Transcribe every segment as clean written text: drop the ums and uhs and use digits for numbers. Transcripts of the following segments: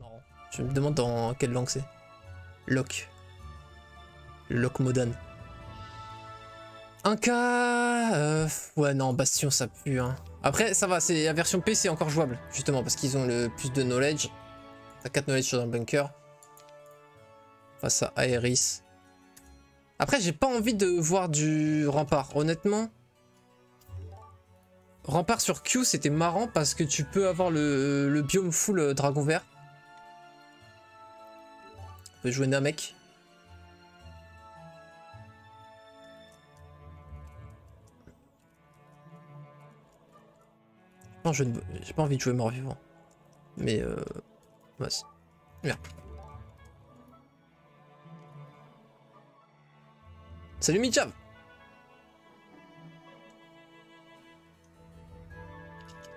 Marrant. Je me demande dans quelle langue c'est. Loc. Le Loc Modan. Un cas... Ouais, non, Bastion, ça pue. Hein. Après, ça va, c'est la version P, c'est encore jouable. Justement, parce qu'ils ont le plus de knowledge. T'as 4 knowledge dans le bunker. Face à Aeris. Après, j'ai pas envie de voir du rempart. Honnêtement, rempart sur Q, c'était marrant parce que tu peux avoir le biome full dragon vert. On peut jouer Namek. Non, j'ai pas envie de jouer mort-vivant. Mais vas-y. Merde. Salut Michav.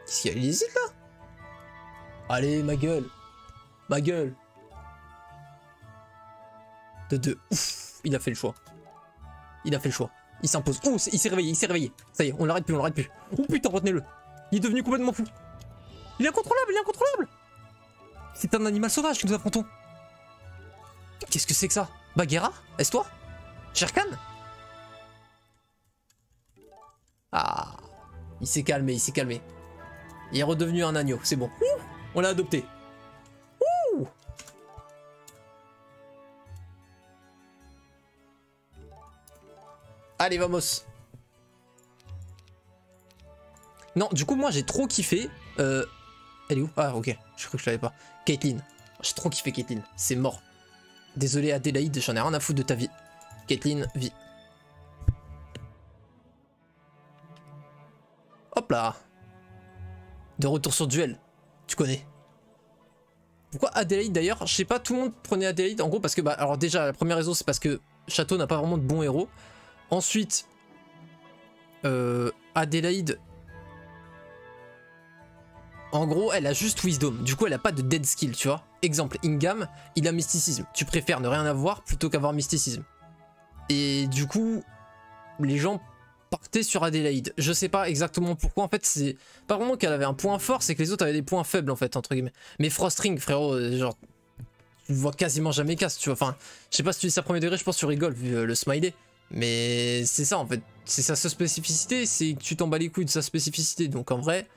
Qu'est-ce qu'il y a? Il hésite là? Allez, ma gueule. Ma gueule. De ouf. Il a fait le choix. Il a fait le choix. Il s'impose. Oh, il s'est réveillé, il s'est réveillé. Ça y est, on l'arrête plus, on l'arrête plus. Oh putain, retenez-le. Il est devenu complètement fou. Il est incontrôlable, il est incontrôlable. C'est un animal sauvage que nous affrontons. Qu'est-ce que c'est que ça? Bagheera? Est-ce toi? Shere Khan? Ah, il s'est calmé, il s'est calmé. Il est redevenu un agneau, c'est bon. Ouh, on l'a adopté. Ouh. Allez, vamos. Non, du coup, moi, j'ai trop kiffé. Elle est où? Ah, ok, je crois que je l'avais pas. Caitlyn. J'ai trop kiffé Caitlyn, c'est mort. Désolé Adélaïde, j'en ai rien à foutre de ta vie. Caitlyn, vie. Hop là. De retour sur duel. Tu connais. Pourquoi Adélaïde d'ailleurs? Je sais pas, tout le monde prenait Adélaïde en gros parce que, bah, alors déjà, la première raison c'est parce que Château n'a pas vraiment de bons héros. Ensuite, Adélaïde, en gros, elle a juste Wisdom. Du coup, elle a pas de dead skill, tu vois. Exemple, Ingam, il a Mysticisme. Tu préfères ne rien avoir plutôt qu'avoir Mysticisme. Et du coup, les gens partaient sur Adélaïde. Je sais pas exactement pourquoi. En fait, c'est pas vraiment qu'elle avait un point fort, c'est que les autres avaient des points faibles, en fait, entre guillemets. Mais Frostring, frérot, genre, tu le vois quasiment jamais casse, tu vois. Enfin, je sais pas si tu dis ça premier degré, je pense que tu rigoles, vu le smiley. Mais c'est ça, en fait. C'est sa spécificité, c'est que tu t'en bats les couilles de sa spécificité. Donc, en vrai...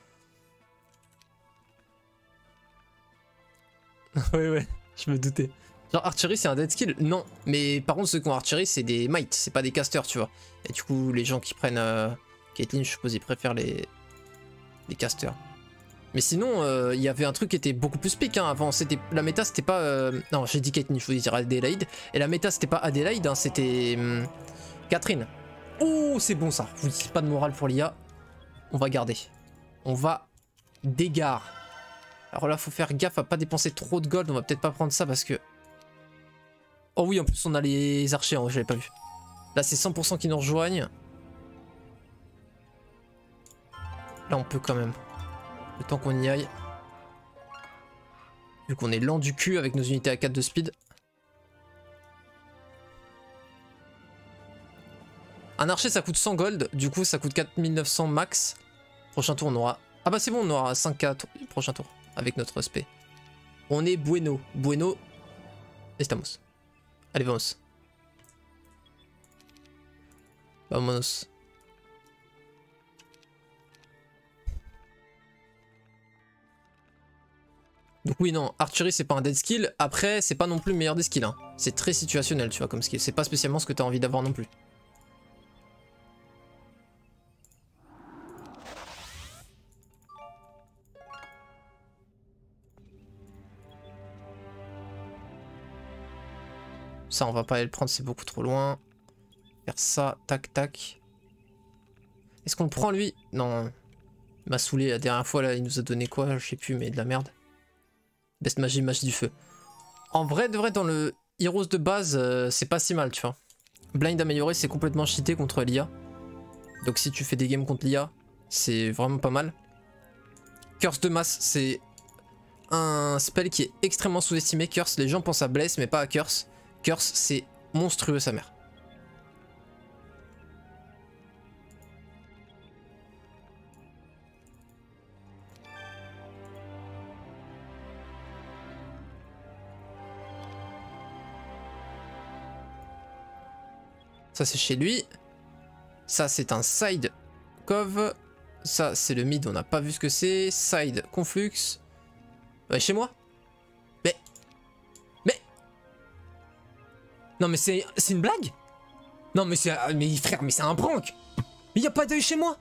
ouais, ouais, je me doutais. Genre, Archery, c'est un dead skill? Non. Mais par contre, ceux qui ont Archery, c'est des mites, c'est pas des casters, tu vois. Et du coup, les gens qui prennent Caitlyn, je suppose, ils préfèrent les casters. Mais sinon, il y avait un truc qui était beaucoup plus pique hein, avant. La méta, c'était pas... Non, j'ai dit Caitlyn, je voulais dire Adélaïde. Et la méta, c'était pas Adélaïde, hein, c'était Catherine. Oh, c'est bon ça. Oui, pas de morale pour l'IA. On va garder. On va dégare. Alors là, faut faire gaffe à pas dépenser trop de gold. On va peut-être pas prendre ça parce que... Oh oui, en plus, on a les archers. Hein, j'avais pas vu. Là, c'est 100% qui nous rejoignent. Là, on peut quand même. Le temps qu'on y aille. Vu qu'on est lent du cul avec nos unités à 4 de speed. Un archer, ça coûte 100 gold. Du coup, ça coûte 4900 max. Prochain tour, on aura... Ah bah c'est bon, on aura 5K prochain tour. Avec notre spé. On est bueno. Bueno. Estamos. Allez, vamos. Vamos. Donc oui, non, Archery c'est pas un dead skill. Après, c'est pas non plus le meilleur des skills. Hein. C'est très situationnel, tu vois, comme skill. C'est pas spécialement ce que t'as envie d'avoir non plus. Ça, on va pas aller le prendre, c'est beaucoup trop loin. Faire ça, tac, tac. Est-ce qu'on le prend, lui? Non. Il m'a saoulé la dernière fois, là, il nous a donné quoi? Je sais plus, mais de la merde. Best magie, magie du feu. En vrai, de vrai, dans le Heroes de base, c'est pas si mal, tu vois. Blind amélioré, c'est complètement cheaté contre l'IA. Donc si tu fais des games contre l'IA, c'est vraiment pas mal. Curse de masse, c'est un spell qui est extrêmement sous-estimé. Curse, les gens pensent à Bless, mais pas à Curse. Curse, c'est monstrueux, sa mère. Ça c'est chez lui. Ça c'est un side cove. Ça c'est le mid, on n'a pas vu ce que c'est. Side conflux. Ouais, chez moi. Mais. Non mais c'est une blague? Non mais c'est... Mais frère, mais c'est un prank. Mais y a pas d'œil chez moi.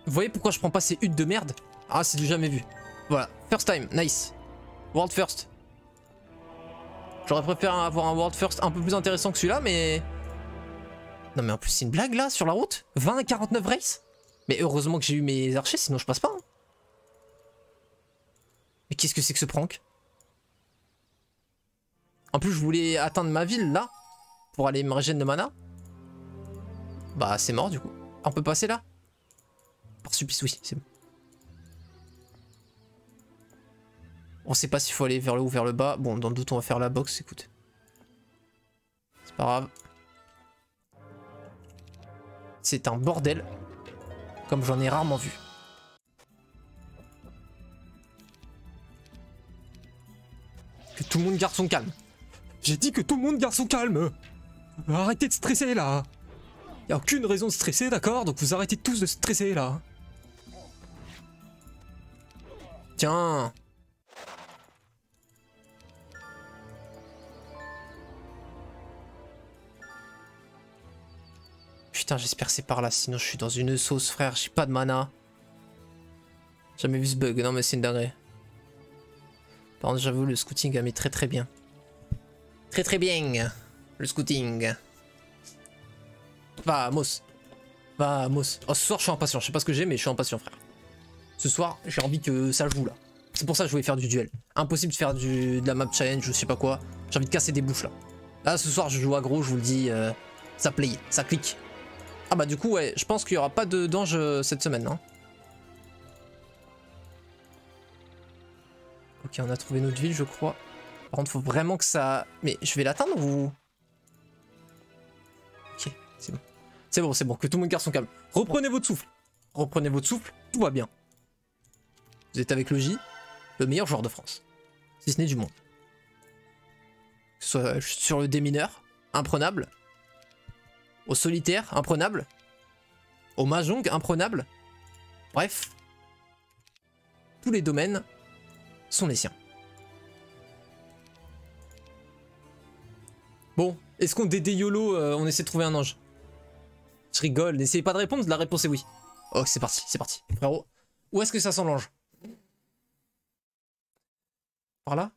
Vous voyez pourquoi je prends pas ces huttes de merde? Ah, c'est du jamais vu. Voilà, first time, nice. World first. J'aurais préféré avoir un world first un peu plus intéressant que celui-là, mais... Non mais en plus c'est une blague là, sur la route. 20 à 49 race. Mais heureusement que j'ai eu mes archers, sinon je passe pas. Hein. Mais qu'est-ce que c'est que ce prank? En plus je voulais atteindre ma ville là, pour aller me régénérer de mana. Bah c'est mort du coup. On peut passer là? Par supplice, oui, c'est bon. On sait pas s'il faut aller vers le haut ou vers le bas. Bon, dans le doute, on va faire la box, écoute. C'est pas grave. C'est un bordel. Comme j'en ai rarement vu. Que tout le monde garde son calme. J'ai dit que tout le monde garde son calme. Arrêtez de stresser là. Y a aucune raison de stresser, d'accord? Donc vous arrêtez tous de stresser là. Tiens. Putain, j'espère que c'est par là, sinon je suis dans une sauce, frère, j'ai pas de mana. Jamais vu ce bug, non mais c'est une dinguerie. Par contre, j'avoue, le scouting a mis très très bien. Très très bien, le scouting. Vamos. Vamos. Oh, ce soir, je suis impatient, je sais pas ce que j'ai, mais je suis impatient, frère. Ce soir, j'ai envie que ça joue là. C'est pour ça que je voulais faire du duel. Impossible de faire de la map challenge, je sais pas quoi. J'ai envie de casser des bouches là. Là, ce soir, je joue aggro, je vous le dis. Ça play, ça clique. Ah bah du coup, ouais, je pense qu'il y aura pas de d'ange cette semaine. Hein. Ok, on a trouvé notre ville, je crois. Par contre, faut vraiment que ça... Mais je vais l'atteindre ou... Ok, c'est bon. C'est bon, c'est bon, que tout le monde garde son calme. Reprenez votre souffle. Reprenez votre souffle, tout va bien. Vous êtes avec le J, le meilleur joueur de France. Si ce n'est du monde. Que ce soit sur le démineur, imprenable. Au solitaire, imprenable. Au mahjong, imprenable. Bref. Tous les domaines sont les siens. Bon, est-ce qu'on DD YOLO, on essaie de trouver un ange? Je rigole, n'essayez pas de répondre, la réponse est oui. Oh, c'est parti, frérot. Où est-ce que ça sent l'ange? Par là?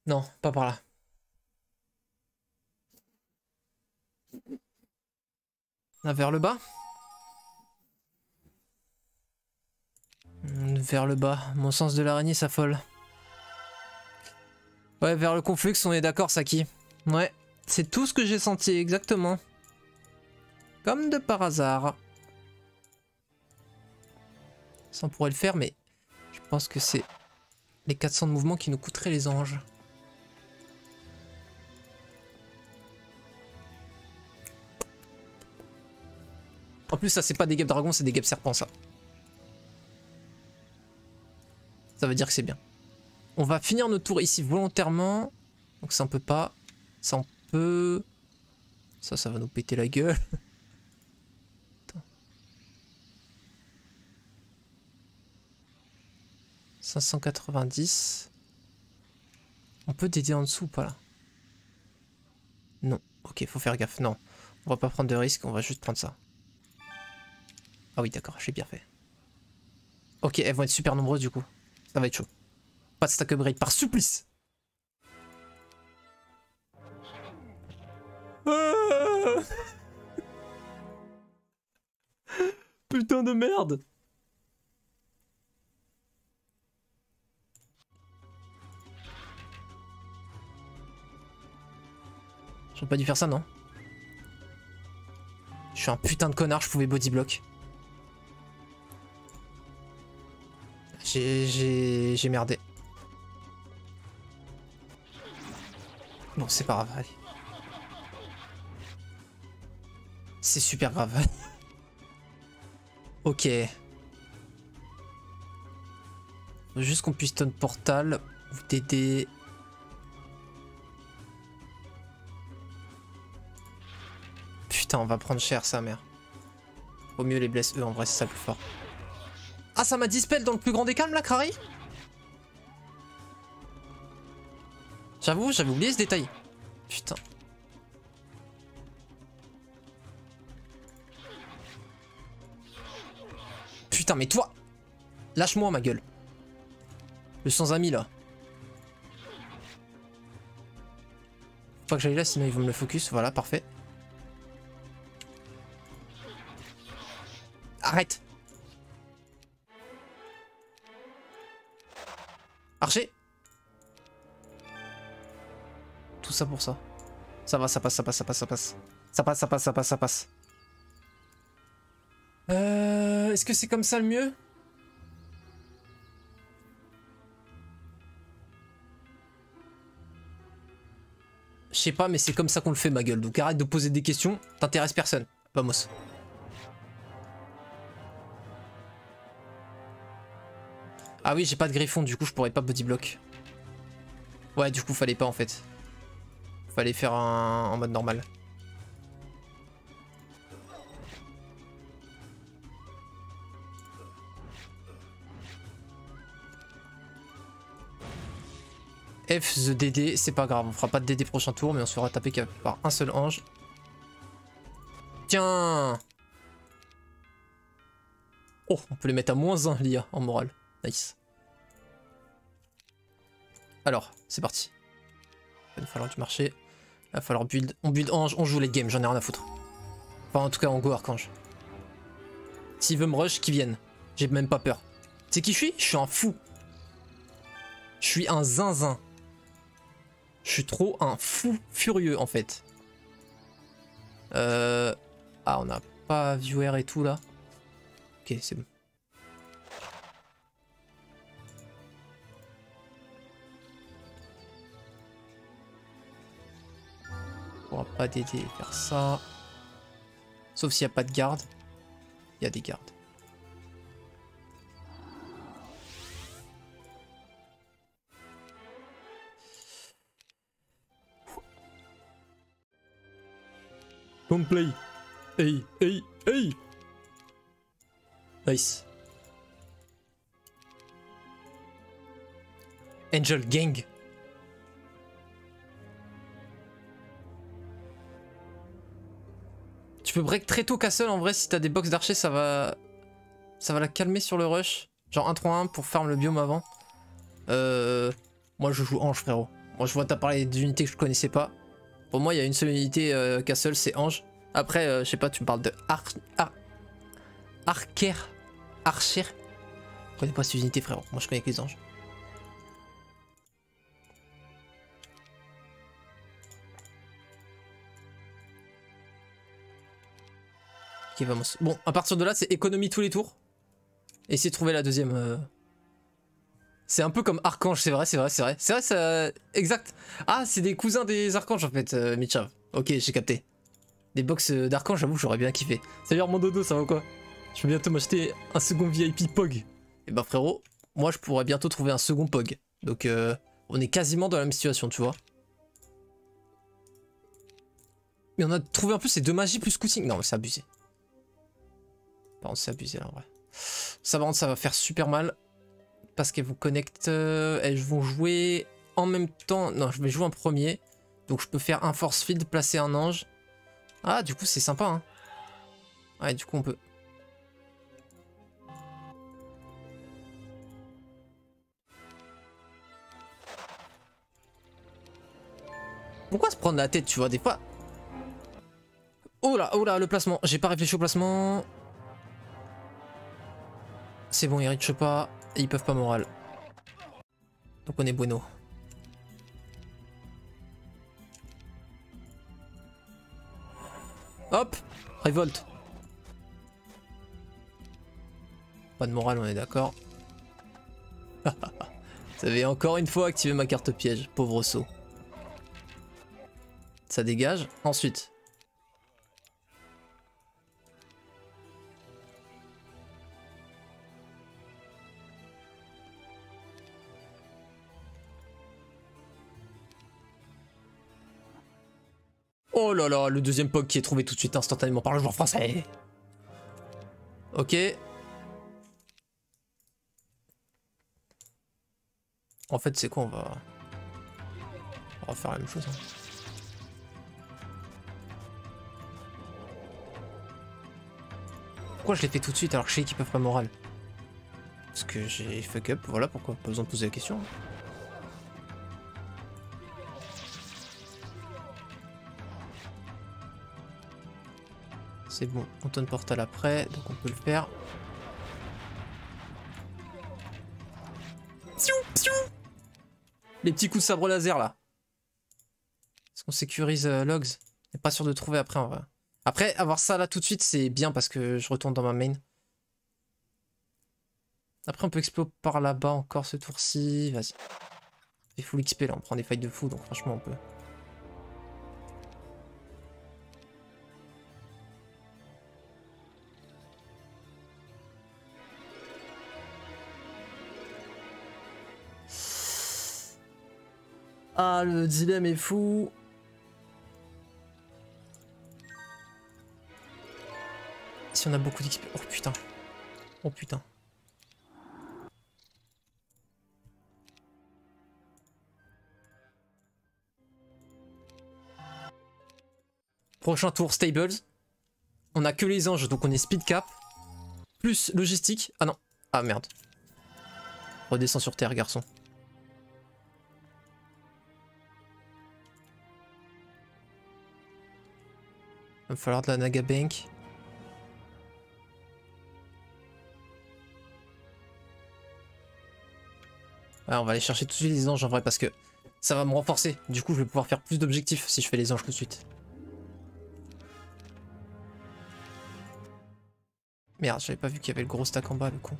Non, pas par là. Là, vers le bas? Vers le bas. Mon sens de l'araignée s'affole. Ouais, vers le conflux, on est d'accord, Saki. Ouais, c'est tout ce que j'ai senti, exactement. Comme de par hasard. Ça, on pourrait le faire, mais je pense que c'est les 400 de mouvement qui nous coûteraient les anges. En plus, ça, c'est pas des guêpes dragons, c'est des guêpes serpents, ça. Ça veut dire que c'est bien. On va finir notre tour ici volontairement. Donc ça, on peut pas. Ça, on peut. Ça va nous péter la gueule. Attends. 590. On peut dédier en dessous ou pas là? Non. Ok, faut faire gaffe. Non. On va pas prendre de risque, on va juste prendre ça. Ah oui, d'accord, j'ai bien fait. Ok, elles vont être super nombreuses du coup. Ça va être chaud. Pas de stack upgrade par supplice. Ah putain de merde. J'aurais pas dû faire ça, non? Je suis un putain de connard, je pouvais bodyblock. J'ai merdé. Bon, c'est pas grave, allez. C'est super grave. Ok. Faut juste qu'on puisse ton portal. Ou t'aider. Putain, on va prendre cher, sa mère. Au mieux les blesse eux, en vrai, c'est ça le plus fort. Ah, ça m'a dispel dans le plus grand des calmes, là, Crary? J'avoue, j'avais oublié ce détail. Putain. Putain, mais toi! Lâche-moi, ma gueule. Le sans ami, là. Faut pas que j'aille là, sinon ils vont me le focus. Voilà, parfait. Arrête! Archer! Tout ça pour ça. Ça va, ça passe, ça passe, ça passe, ça passe. Ça passe, ça passe, ça passe, ça passe. Est-ce que c'est comme ça le mieux? Je sais pas, mais c'est comme ça qu'on le fait, ma gueule. Donc arrête de poser des questions, t'intéresses personne. Vamos. Ah oui, j'ai pas de griffon, du coup je pourrais pas body block. Ouais, du coup fallait pas en fait. Fallait faire un en mode normal. F the DD, c'est pas grave, on fera pas de DD prochain tour, mais on se fera taper par un seul ange. Tiens! Oh, on peut les mettre à -1 l'IA en morale. Nice. Alors, c'est parti. Il va falloir du marché. Il va falloir build. On build ange, on joue les games, j'en ai rien à foutre. Enfin, en tout cas, on go archange. S'il veut me rush, qu'il vienne. J'ai même pas peur. Tu sais qui je suis? Je suis un fou. Je suis un zinzin. Je suis trop un fou furieux en fait. Ah, on n'a pas viewer et tout là. Ok, c'est bon. On pourra pas d'aider faire ça. Sauf s'il n'y a pas de garde. Il y a des gardes. Don't play. Hey, hey, hey. Nice. Angel Gang. Tu peux break très tôt Castle en vrai si t'as des box d'archer, ça va la calmer sur le rush. Genre 1-3-1 pour farm le biome avant. Moi je joue Ange frérot. Moi je vois t'as parlé d'unités que je connaissais pas. Pour moi il y a une seule unité Castle, c'est Ange. Après je sais pas, tu me parles de Archer. Archer. Je connais pas cette unité frérot. Moi je connais que les anges. Ok, vamos. Bon, à partir de là, c'est économie tous les tours. Essayer de trouver la deuxième. C'est un peu comme Archange, c'est vrai, c'est vrai, c'est vrai. C'est vrai, ça. Exact. Ah, c'est des cousins des Archanges en fait, Mitchav. Ok, j'ai capté. Des box d'Archange, j'avoue, j'aurais bien kiffé. Salut mon dodo, ça va quoi? Je vais bientôt m'acheter un second VIP POG. Et bah frérot, moi je pourrais bientôt trouver un second POG. Donc on est quasiment dans la même situation, tu vois. Mais on a trouvé un peu ces deux magies plus scouting. Non, c'est abusé. Par contre, c'est abusé là en vrai. Ça, par contre, ça va faire super mal. Parce qu'elles vous connectent. Elles vont jouer en même temps. Non, je vais jouer en premier. Donc je peux faire un force field, placer un ange. Ah, du coup, c'est sympa. Hein. Ouais, du coup, on peut. Pourquoi se prendre la tête, tu vois, des fois. Oh là, le placement. J'ai pas réfléchi au placement. C'est bon, ils reachent pas. Et ils peuvent pas moral. Donc on est bueno. Hop, révolte. Pas de morale, on est d'accord. Ça avait encore une fois activé ma carte piège, pauvre saut. Ça dégage. Ensuite. Oh là là, le deuxième POG qui est trouvé tout de suite instantanément par le joueur français. Ok. En fait, c'est quoi, on va refaire la même chose. Hein. Pourquoi je l'ai fait tout de suite alors que je sais qu'ils peuvent pas moral? Parce que j'ai fuck up, voilà pourquoi. Pas besoin de poser la question. C'est bon, on tourne portal après, donc on peut le faire. Les petits coups de sabre laser là. Est-ce qu'on sécurise logs? On n'est pas sûr de trouver après en vrai. Après, avoir ça là tout de suite, c'est bien parce que je retourne dans ma main. Après, on peut explorer par là-bas encore ce tour-ci. Vas-y. Il faut l'XP là, on prend des fights de fou, donc franchement, on peut. Ah, le dilemme est fou. Si on a beaucoup d'XP. Oh putain. Oh putain. Prochain tour, Stables. On a que les anges, donc on est speed cap. Plus logistique. Ah non. Ah merde. Redescends sur terre, garçon. Il va me falloir de la Naga Bank. Ouais, on va aller chercher tout de suite les anges en vrai parce que ça va me renforcer. Du coup, je vais pouvoir faire plus d'objectifs si je fais les anges tout de suite. Merde, j'avais pas vu qu'il y avait le gros stack en bas, le con.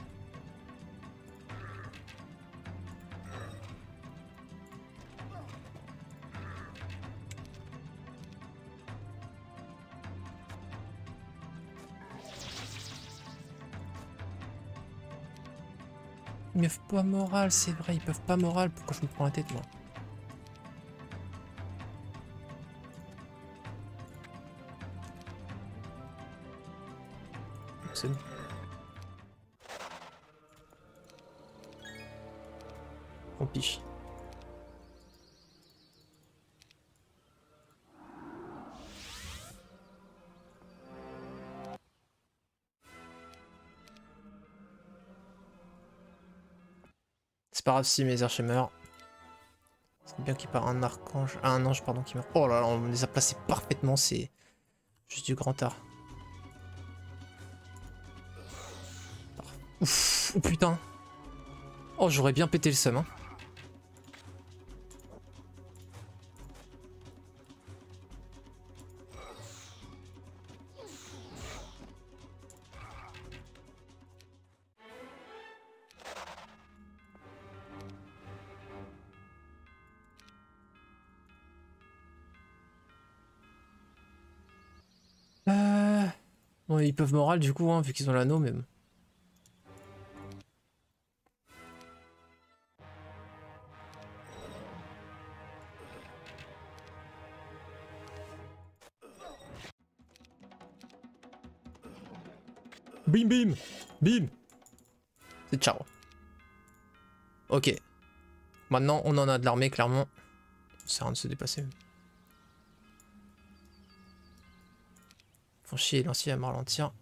Ils peuvent pas moral, c'est vrai, ils peuvent pas moral. Pourquoi je me prends la tête, moi? C'est bon. On piche. C'est pas grave si mes archers meurent. C'est bien qu'il part un archange. Ah, un ange, pardon, qui meurt. Oh là là, on les a placés parfaitement, c'est juste du grand art. Ouf, oh putain. Oh, j'aurais bien pété le seum, hein. Bon, ils peuvent moral du coup, hein, vu qu'ils ont l'anneau même. Bim bim. Bim. C'est ciao. Ok. Maintenant, on en a de l'armée, clairement. Ça sert à rien de se dépasser. Faut chier, l'ancien à me ralentir.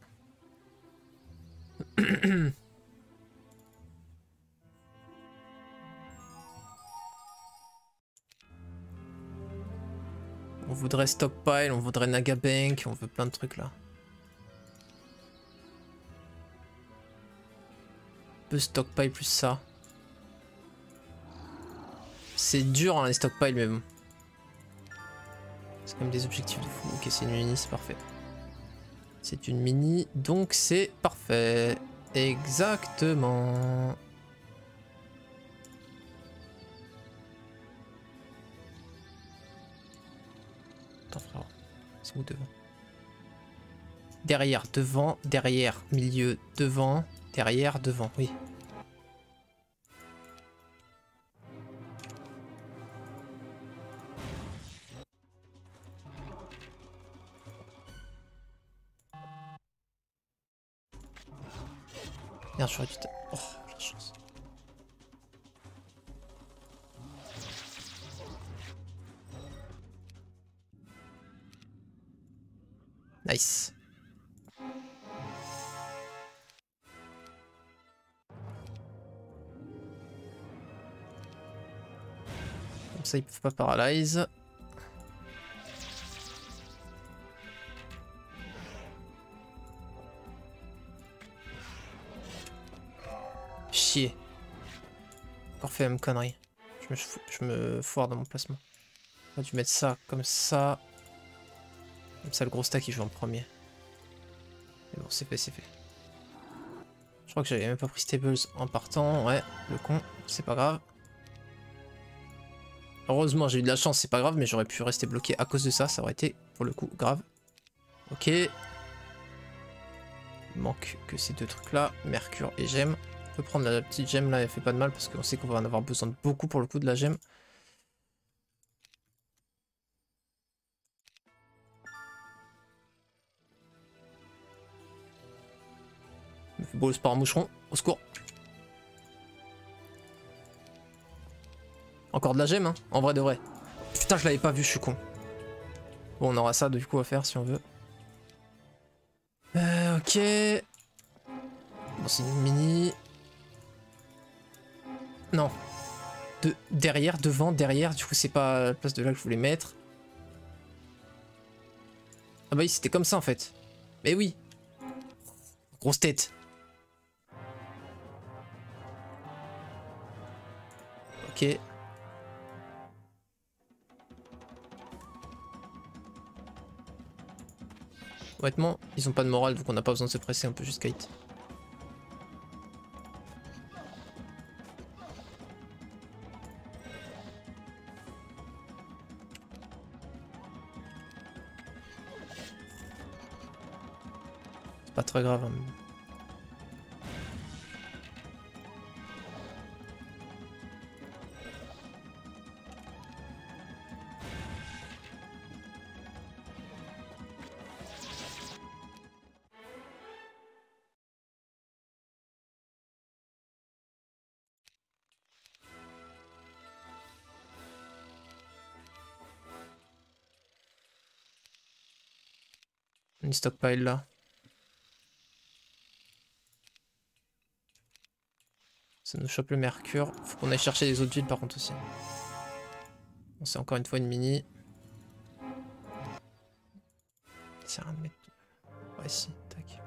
On voudrait stockpile, on voudrait Naga Bank, on veut plein de trucs là. On peut stockpile plus ça. C'est dur hein, les stockpiles mais bon. C'est quand même des objectifs de fou. Ok, c'est une mini, c'est parfait. C'est une mini, donc c'est parfait. Exactement. Attends frère, c'est où devant? Derrière, devant, derrière, milieu, devant, derrière, devant, oui. Merde, j'aurais dû... Oh, la chance. Nice. Comme ça, ils peuvent pas paralyse. Chier. Encore fait la même connerie. Je me foire dans mon placement. J'aurais dû mettre ça comme ça. Comme ça, le gros stack il joue en premier. Mais bon, c'est fait, c'est fait. Je crois que j'avais même pas pris Stables en partant. Ouais, le con, c'est pas grave. Heureusement, j'ai eu de la chance, c'est pas grave, mais j'aurais pu rester bloqué à cause de ça. Ça aurait été, pour le coup, grave. Ok. Il manque que ces deux trucs-là, Mercure et Gemme. On peut prendre la petite gemme là, elle fait pas de mal parce qu'on sait qu'on va en avoir besoin de beaucoup pour le coup de la gemme. Beau par un moucheron, au secours. Encore de la gemme, hein, en vrai de vrai. Putain, je l'avais pas vu, je suis con. Bon, on aura ça du coup à faire si on veut. Ok. Bon, c'est une mini. Non. Derrière, devant, derrière. Du coup, c'est pas la place de là que je voulais mettre. Ah bah oui, c'était comme ça en fait. Mais oui. Grosse tête. Ok. Honnêtement, ils ont pas de morale, donc on n'a pas besoin de se presser, on peut juste kite. C'est pas très grave. Hein. Une stockpile là. Ça nous chope le mercure. Faut qu'on aille chercher les autres villes par contre aussi. Bon, c'est encore une fois une mini. C'est rien de mettre. Ouais, si, tac.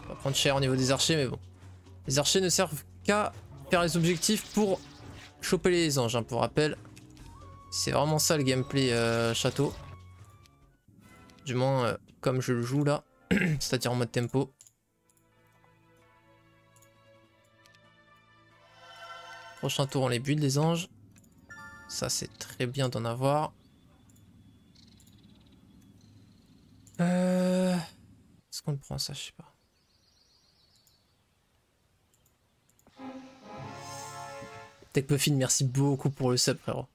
On va prendre cher au niveau des archers, mais bon. Les archers ne servent qu'à faire les objectifs pour choper les anges, hein, pour rappel. C'est vraiment ça le gameplay château. Du moins, comme je le joue là. C'est-à-dire en mode tempo. Prochain tour, on les build, les anges. Ça, c'est très bien d'en avoir. Est-ce qu'on le prend ça? Je sais pas. TechPuffin, merci beaucoup pour le sub, frérot.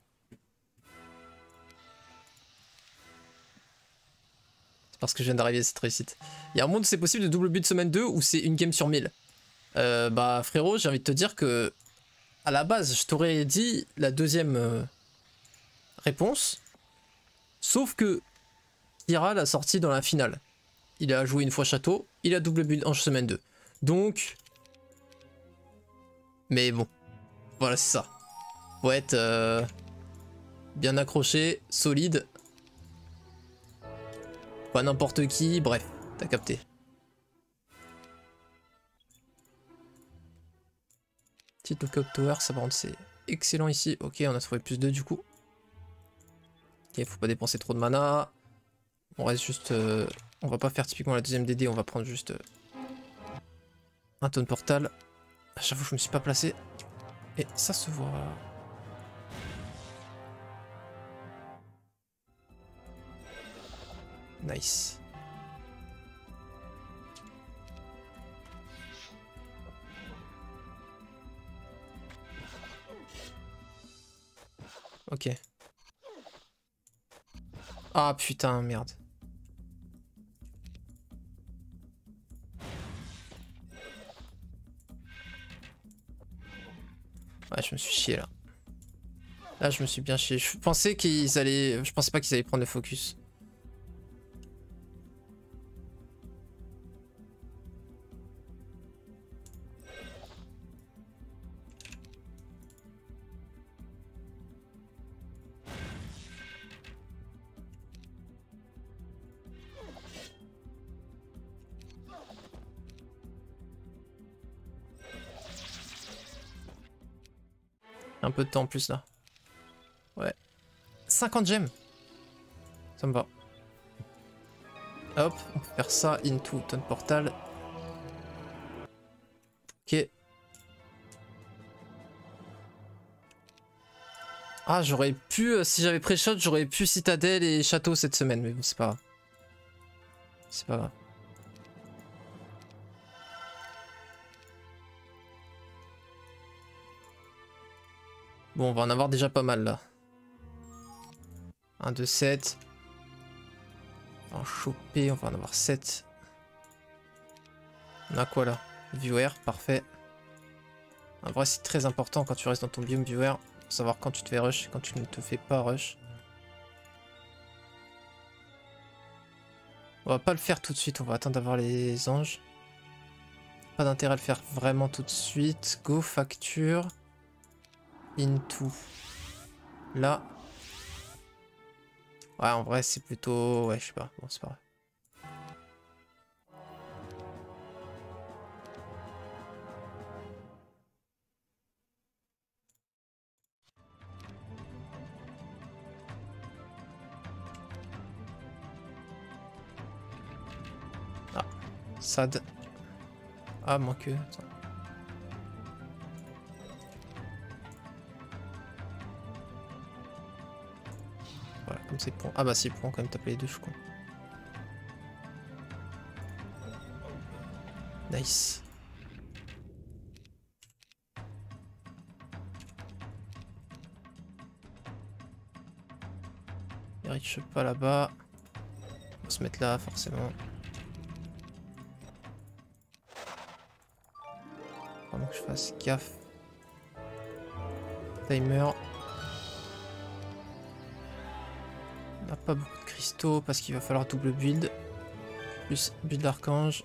C'est parce que je viens d'arriver à cette réussite. Il y a un monde où c'est possible de double build semaine 2 ou c'est une game sur 1000. Bah, frérot, j'ai envie de te dire que à la base, je t'aurais dit la deuxième réponse. Sauf que Kira l'a sorti dans la finale. Il a joué une fois château, il a double build en semaine 2. Donc... Mais bon, voilà, c'est ça. Faut être bien accroché, solide. Pas n'importe qui, bref, t'as capté. Petite lookout tower, ça par contre c'est excellent ici. Ok, on a trouvé plus 2 du coup. Ok, faut pas dépenser trop de mana. On reste juste... on va pas faire typiquement la deuxième DD, on va prendre juste un tonne portal. J'avoue, je me suis pas placé. Et ça se voit. Nice. Ok. Ah putain, merde. Ouais, je me suis chié là. Là, je me suis bien chié. Je pensais qu'ils allaient... Je pensais pas qu'ils allaient prendre le focus. Un peu de temps en plus là. Ouais. 50 gemmes. Ça me va. Hop, on peut faire ça into ton portal. Ok. Ah, j'aurais pu, si j'avais pré-shot, j'aurais pu citadelle et château cette semaine, mais bon, c'est pas grave. C'est pas grave. Bon, on va en avoir déjà pas mal là. 1, 2, 7. On va en choper, on va en avoir 7. On a quoi là? Viewer, parfait. En vrai, c'est très important quand tu restes dans ton biome viewer, pour savoir quand tu te fais rush et quand tu ne te fais pas rush. On va pas le faire tout de suite, on va attendre d'avoir les anges. Pas d'intérêt à le faire vraiment tout de suite. Go, facture. Into. Là. Ouais, en vrai, c'est plutôt... Ouais, je sais pas. Bon, c'est pas grave. Ah, sad. Ah, moins que... Attends. Voilà, comme c'est pour... Ah bah c'est pour quand même taper les deux, je crois. Nice. Il reach pas là-bas. On va se mettre là, forcément. Vraiment que je fasse gaffe. Timer. On n'a pas beaucoup de cristaux parce qu'il va falloir double build. Plus build d'archange.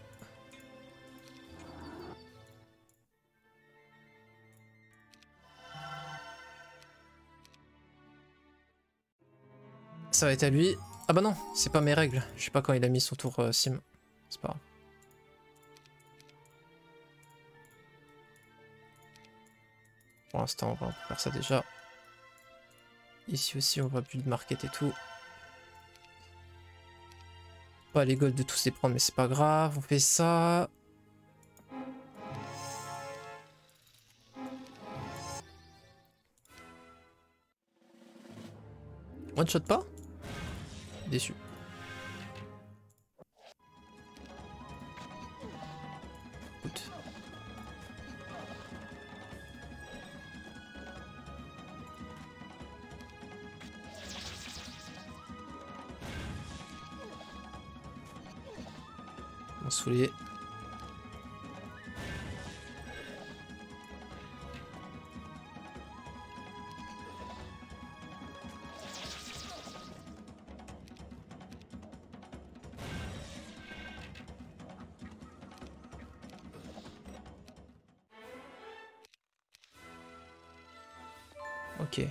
Ça va être à lui. Ah bah non, c'est pas mes règles. Je sais pas quand il a mis son tour sim. C'est pas grave. Pour l'instant, on va faire ça déjà. Ici aussi, on va build market et tout. Pas les golds de tous les prendre, mais c'est pas grave. On fait ça. One shot pas? Déçu. Écoute. On se saoulé. Ok.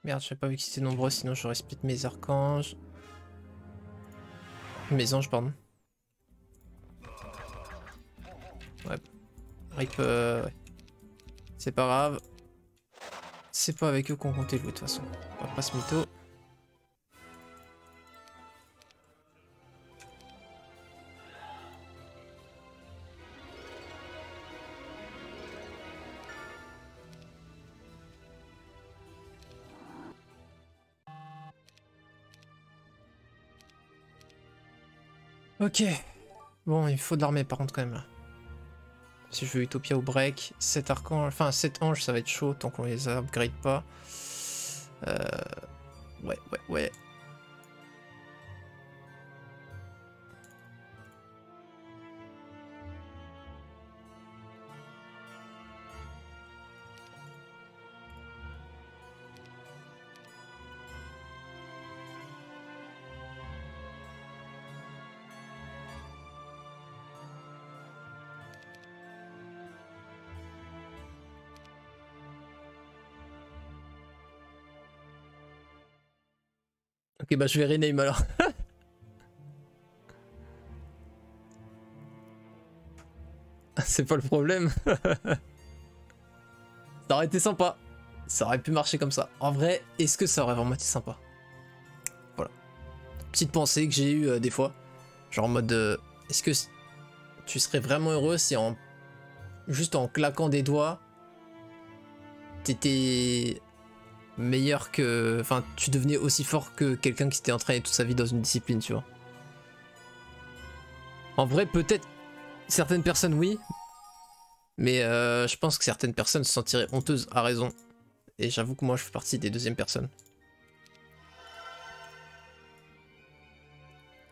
Merde, je n'avais pas vu qu'ils étaient nombreux, sinon j'aurais split mes archanges. Mes anges, pardon. Ouais. Rip, ouais. C'est pas grave. C'est pas avec eux qu'on comptait jouer de toute façon. On va pas se mytho. Ok. Bon, il faut de l'armée par contre quand même là. Si je veux Utopia ou Break, 7 archanges, enfin 7 anges ça va être chaud tant qu'on les upgrade pas. Ouais. Ok, bah je vais rename alors. C'est pas le problème. Ça aurait été sympa. Ça aurait pu marcher comme ça. En vrai, est-ce que ça aurait vraiment été sympa? Voilà. Petite pensée que j'ai eue des fois. Genre en mode... est-ce que tu serais vraiment heureux si juste en claquant des doigts, t'étais meilleur que... Enfin, tu devenais aussi fort que quelqu'un qui s'était entraîné toute sa vie dans une discipline, tu vois. En vrai, peut-être certaines personnes, oui. Mais je pense que certaines personnes se sentiraient honteuses à raison. Et j'avoue que moi, je fais partie des deuxièmes personnes.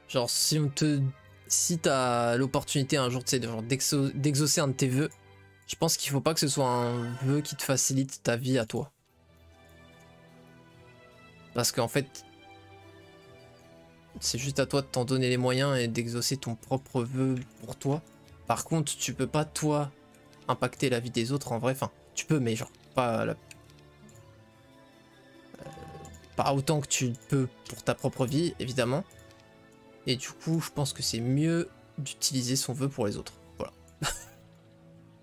Genre, si t'as l'opportunité un jour, tu sais, d'exaucer un de tes vœux, je pense qu'il faut pas que ce soit un vœu qui te facilite ta vie à toi. Parce qu'en fait, c'est juste à toi de t'en donner les moyens et d'exaucer ton propre vœu pour toi. Par contre, tu peux pas, toi, impacter la vie des autres en vrai. Enfin, tu peux, mais genre, pas autant que tu peux pour ta propre vie, évidemment. Et du coup, je pense que c'est mieux d'utiliser son vœu pour les autres. Voilà.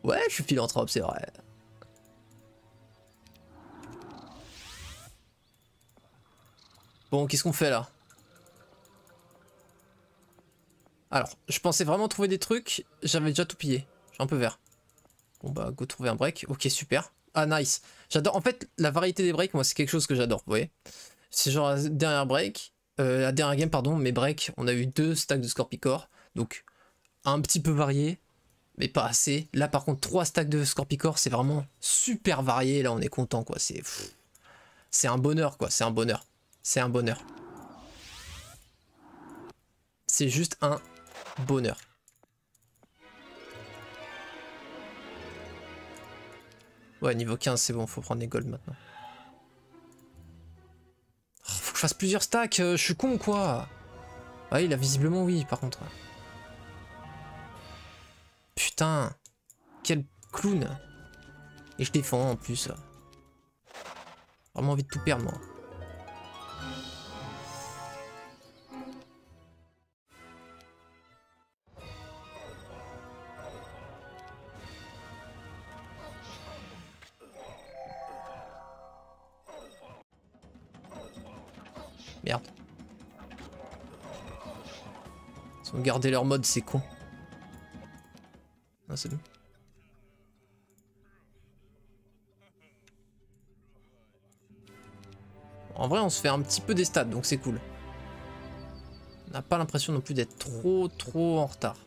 Ouais, je suis philanthrope, c'est vrai. Bon, qu'est-ce qu'on fait là? Alors, je pensais vraiment trouver des trucs, j'avais déjà tout pillé. Je suis un peu vert. Bon bah, go trouver un break. Ok, super. Ah, nice. J'adore. En fait, la variété des breaks, moi, c'est quelque chose que j'adore, vous voyez. C'est genre la dernière break, la dernière game, pardon, mes breaks, on a eu 2 stacks de Scorpicor. Donc, un petit peu varié, mais pas assez. Là, par contre, 3 stacks de Scorpicor, c'est vraiment super varié. Là, on est content, quoi. C'est un bonheur, quoi. C'est un bonheur. C'est un bonheur. C'est juste un bonheur. Ouais, niveau 15, c'est bon, faut prendre les golds maintenant. Oh, faut que je fasse plusieurs stacks, je suis con ou quoi? Ah, il a visiblement oui, par contre. Putain, quel clown. Et je défends en plus. Vraiment envie de tout perdre, moi. Merde. Ils ont gardé leur mode, c'est con. Ah, c'est bon. En vrai, on se fait un petit peu des stats, donc c'est cool. On n'a pas l'impression non plus d'être trop en retard.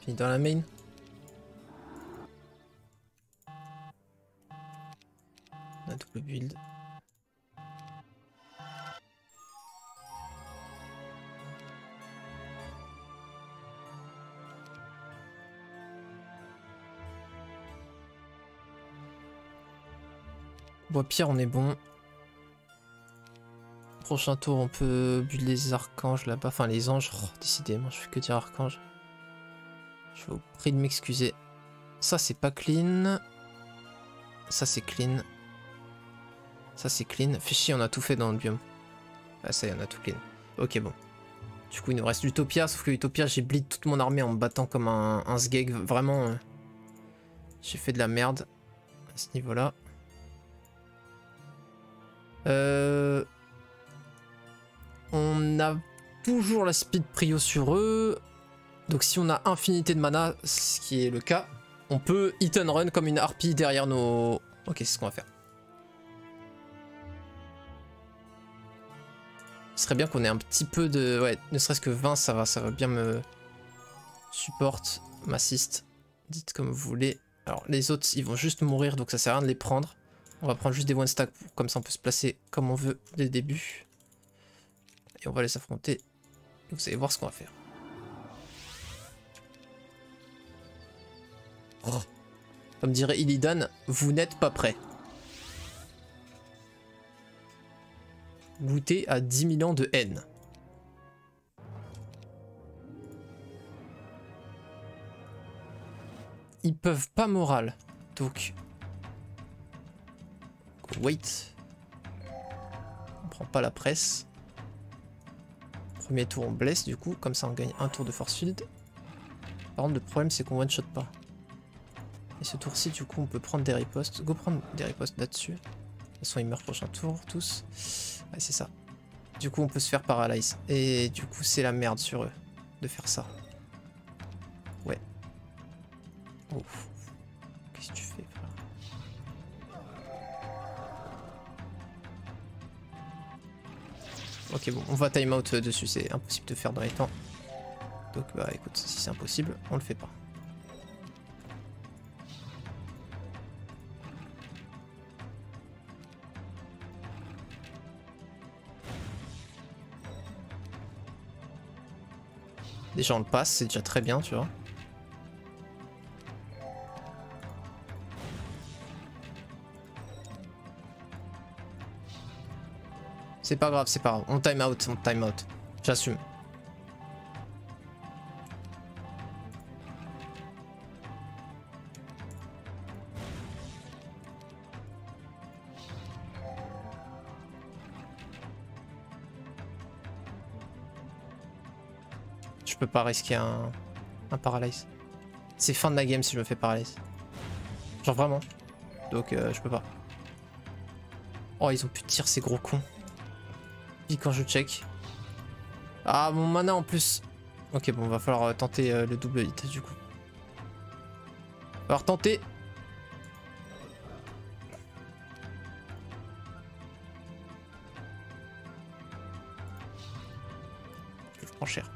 Fini dans la main. On a double build. Bois pierre, on est bon. Prochain tour, on peut build les archanges là-bas. Enfin, les anges. Oh, décidément, je fais que dire archange. Je vous prie de m'excuser. Ça, c'est pas clean. Ça, c'est clean. Ça, c'est clean. Fais chier, on a tout fait dans le biome. Ah, ça y est, on a tout clean. Ok, bon. Du coup, il nous reste l'Utopia. Sauf que l'Utopia, j'ai bleed toute mon armée en me battant comme un sgeg. Vraiment, j'ai fait de la merde à ce niveau-là. On a toujours la speed prio sur eux. Donc si on a infinité de mana, ce qui est le cas, on peut hit and run comme une harpie derrière nos... Ok, c'est ce qu'on va faire. Ce serait bien qu'on ait un petit peu de... Ouais, ne serait-ce que 20, ça va bien me... Support, m'assiste. Dites comme vous voulez. Alors, les autres, ils vont juste mourir, donc ça sert à rien de les prendre. On va prendre juste des one stack, comme ça on peut se placer comme on veut dès le début. Et on va les affronter. Et vous allez voir ce qu'on va faire. Oh. Comme dirait Illidan, vous n'êtes pas prêts. Goûter à 10 000 ans de haine. Ils peuvent pas moral. Donc... Wait. On prend pas la presse. Premier tour on blesse du coup. Comme ça on gagne un tour de force field. Par contre le problème c'est qu'on one shot pas. Et ce tour-ci du coup on peut prendre des ripostes. Go prendre des ripostes là-dessus. De toute façon ils meurent prochain tour tous. Ouais c'est ça. Du coup on peut se faire paralyse. Et du coup c'est la merde sur eux de faire ça. Ouais. Oh. Qu'est-ce que tu fais frère? Ok bon on va time out dessus, c'est impossible de faire dans les temps. Donc bah écoute, si c'est impossible, on le fait pas. Déjà on le passe, c'est déjà très bien tu vois. C'est pas grave, c'est pas grave. On time out, on time out. J'assume. Je peux pas risquer un paralyse. C'est fin de ma game si je me fais paralyse. Genre vraiment. Donc je peux pas. Oh ils ont pu tirer ces gros cons. Puis quand je check. Ah mon mana en plus. Ok bon va falloir tenter le double hit du coup. Va falloir tenter. Je prends cher.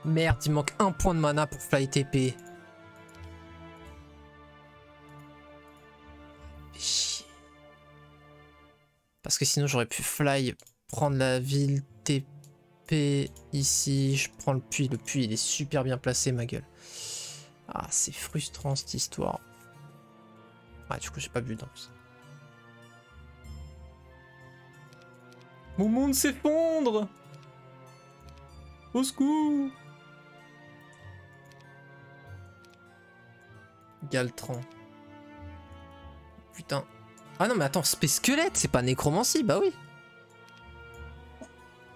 Merde, il manque un point de mana pour fly TP. Chier. Parce que sinon j'aurais pu fly, prendre la ville, TP ici, je prends le puits il est super bien placé ma gueule. Ah c'est frustrant cette histoire. Ah du coup j'ai pas bu dans plus. Mon monde s'effondre. Au secours. Galtran. Putain. Ah non mais attends, Space Squelette, c'est pas nécromancie, bah oui.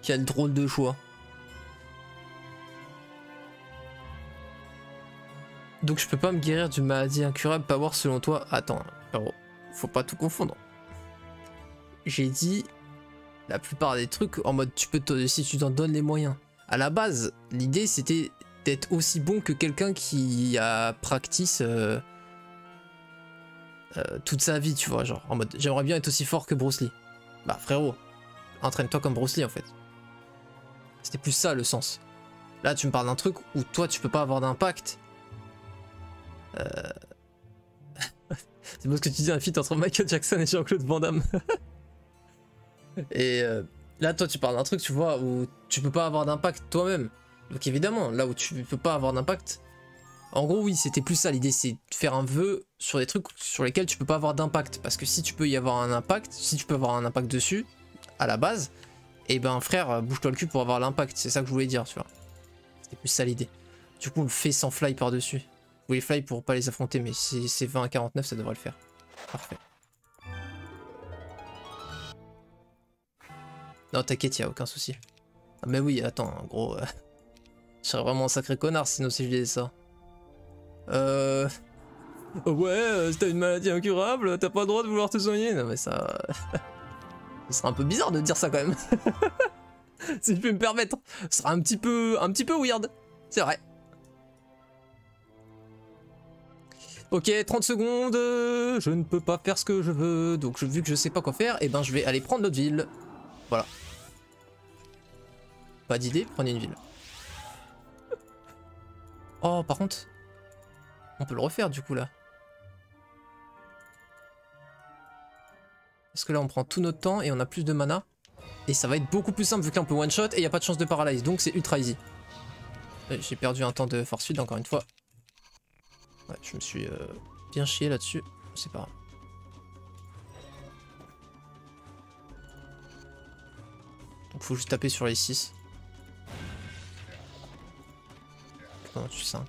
Quel drôle de choix. Donc je peux pas me guérir d'une maladie incurable, pas voir selon toi. Attends, frérot, faut pas tout confondre. J'ai dit la plupart des trucs en mode tu peux si tu t'en donnes les moyens. À la base, l'idée c'était d'être aussi bon que quelqu'un qui a practice toute sa vie, tu vois, genre en mode j'aimerais bien être aussi fort que Bruce Lee. Bah frérot, entraîne-toi comme Bruce Lee en fait. C'était plus ça le sens. Là tu me parles d'un truc où toi tu peux pas avoir d'impact. C'est parce que tu dis un feat entre Michael Jackson et Jean-Claude Van Damme. Et là toi tu parles d'un truc tu vois où tu peux pas avoir d'impact toi-même. Donc évidemment, là où tu peux pas avoir d'impact... En gros, oui, c'était plus ça l'idée, c'est de faire un vœu sur des trucs sur lesquels tu peux pas avoir d'impact. Parce que si tu peux y avoir un impact, si tu peux avoir un impact dessus, à la base, et ben frère, bouge-toi le cul pour avoir l'impact. C'est ça que je voulais dire, tu vois. C'était plus ça l'idée. Du coup, on le fait sans fly par-dessus. Vous voulez fly pour pas les affronter, mais si c'est 20 à 49, ça devrait le faire. Parfait. Non, t'inquiète, y'a aucun souci. Ah, mais oui, attends, en gros, je serais vraiment un sacré connard sinon si je disais ça. Ouais, si t'as une maladie incurable, t'as pas le droit de vouloir te soigner. Non, mais ça. Ce serait un peu bizarre de dire ça quand même. Si je peux me permettre. Ce sera un petit peu weird. C'est vrai. Ok, 30 secondes. Je ne peux pas faire ce que je veux. Donc, vu que je sais pas quoi faire, et ben je vais aller prendre notre ville. Voilà. Pas d'idée, prenez une ville. Oh, par contre. On peut le refaire du coup là. Parce que là on prend tout notre temps et on a plus de mana. Et ça va être beaucoup plus simple vu que là on peut one shot et il n'y a pas de chance de paralyse. Donc c'est ultra easy. J'ai perdu un temps de force field encore une fois. Ouais, je me suis bien chié là-dessus. C'est pas grave. Donc faut juste taper sur les 6. Non, tu 5.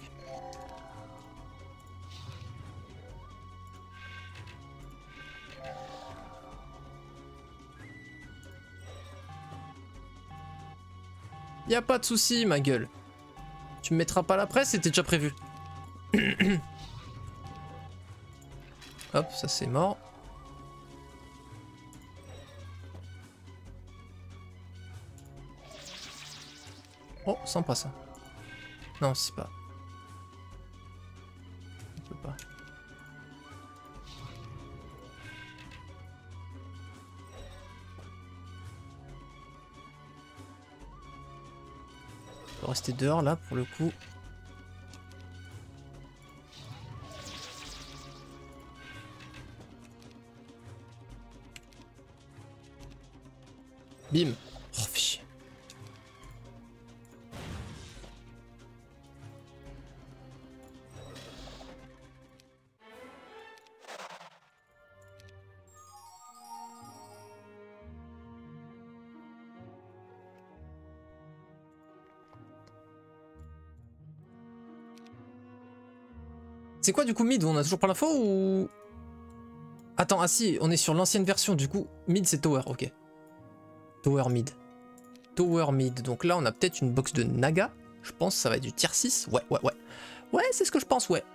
Y a pas de souci, ma gueule. Tu me mettras pas la presse, c'était déjà prévu. Hop, ça c'est mort. Oh, sympa ça. Non, c'est pas. On peut pas. On va rester dehors là pour le coup. Bim. Oh, fichier. C'est quoi du coup mid? On a toujours pas l'info ou... Attends, ah si, on est sur l'ancienne version, du coup, mid c'est tower, ok. Tower mid. Tower mid, donc là on a peut-être une box de Naga, je pense que ça va être du tier 6, ouais. Ouais, c'est ce que je pense, ouais.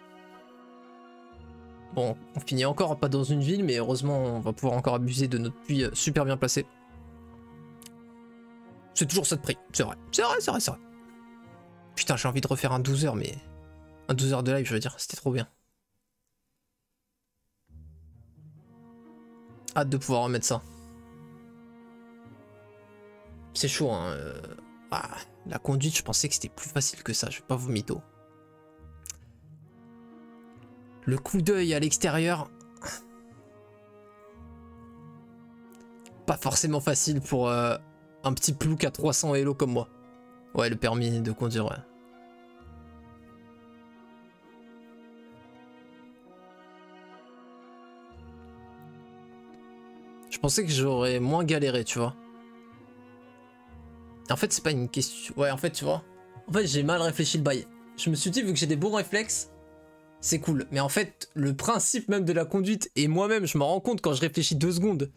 Bon, on finit encore pas dans une ville, mais heureusement on va pouvoir encore abuser de notre puits super bien placé. C'est toujours ça de prix, c'est vrai. Putain, j'ai envie de refaire un 12 h, mais... Un 12 h de live, je veux dire, c'était trop bien. Hâte de pouvoir remettre ça. C'est chaud, hein. Ah, la conduite, je pensais que c'était plus facile que ça, je vais pas vous mytho. Le coup d'œil à l'extérieur. Pas forcément facile pour un petit plouc à 300 Elo comme moi. Ouais, le permis de conduire, ouais. Je pensais que j'aurais moins galéré, tu vois. En fait, c'est pas une question... Ouais, en fait, tu vois. En fait, j'ai mal réfléchi le bail. Je me suis dit, vu que j'ai des bons réflexes, c'est cool. Mais en fait, le principe même de la conduite, et moi-même, je me rends compte quand je réfléchis 2 secondes,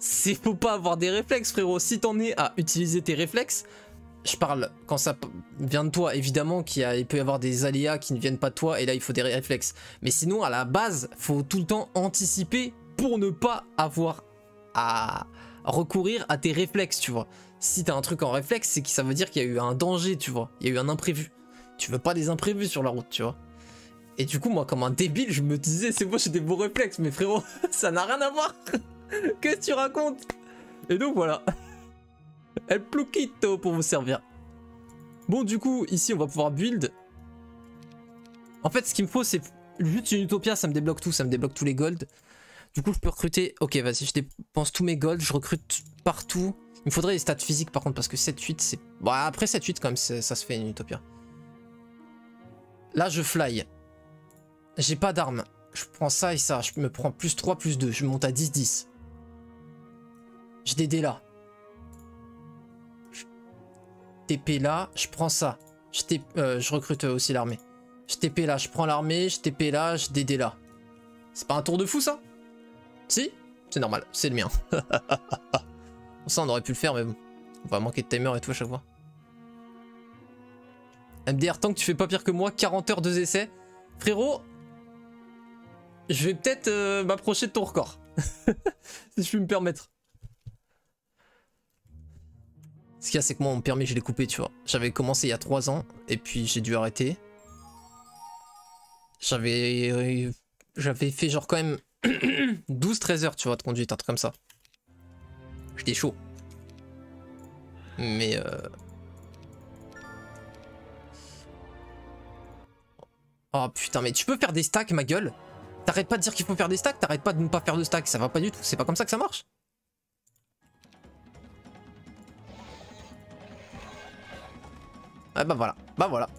c'est faut pas avoir des réflexes, frérot. Si t'en es à utiliser tes réflexes, je parle quand ça vient de toi, évidemment il peut y avoir des aléas qui ne viennent pas de toi, et là, il faut des réflexes. Mais sinon, à la base, faut tout le temps anticiper pour ne pas avoir à recourir à tes réflexes, tu vois. Si t'as un truc en réflexe, c'est que ça veut dire qu'il y a eu un danger, tu vois. Il y a eu un imprévu. Tu veux pas des imprévus sur la route, tu vois. Et du coup, moi, comme un débile, je me disais, c'est bon, j'ai des beaux réflexes, mais frérot, ça n'a rien à voir. Qu'est-ce que tu racontes? Et donc, voilà. El pluquito pour vous servir. Bon, du coup, ici, on va pouvoir build. En fait, ce qu'il me faut, c'est juste une Utopia, ça me débloque tout, ça me débloque tous les golds. Du coup, je peux recruter... Ok, vas-y, je dépense tous mes golds, je recrute partout. Il me faudrait les stats physiques par contre, parce que 7-8, c'est... Bon, après 7-8 quand même, ça se fait une Utopia. Là, je fly. J'ai pas d'armes. Je prends ça et ça. Je me prends plus 3, plus 2. Je monte à 10-10. Je DD là. TP là, je prends ça. Je recrute aussi l'armée. Je TP là, je prends l'armée. Je TP là, je DD là. C'est pas un tour de fou ça? Si? C'est normal, c'est le mien. Ça on aurait pu le faire mais bon. On va manquer de timer et tout à chaque fois. MDR, tant que tu fais pas pire que moi, 40 heures 2 essais. Frérot, je vais peut-être m'approcher de ton record. Si je puis me permettre. Ce qu'il y a, c'est que moi, mon permis, je l'ai coupé, tu vois. J'avais commencé il y a 3 ans, et puis j'ai dû arrêter. J'avais fait genre quand même 12-13 heures, tu vois, de conduite, un truc comme ça. J'étais chaud. Mais oh putain, mais tu peux faire des stacks, ma gueule. T'arrêtes pas de dire qu'il faut faire des stacks, t'arrêtes pas de ne pas faire de stacks, ça va pas du tout. C'est pas comme ça que ça marche. Ah bah voilà, bah voilà.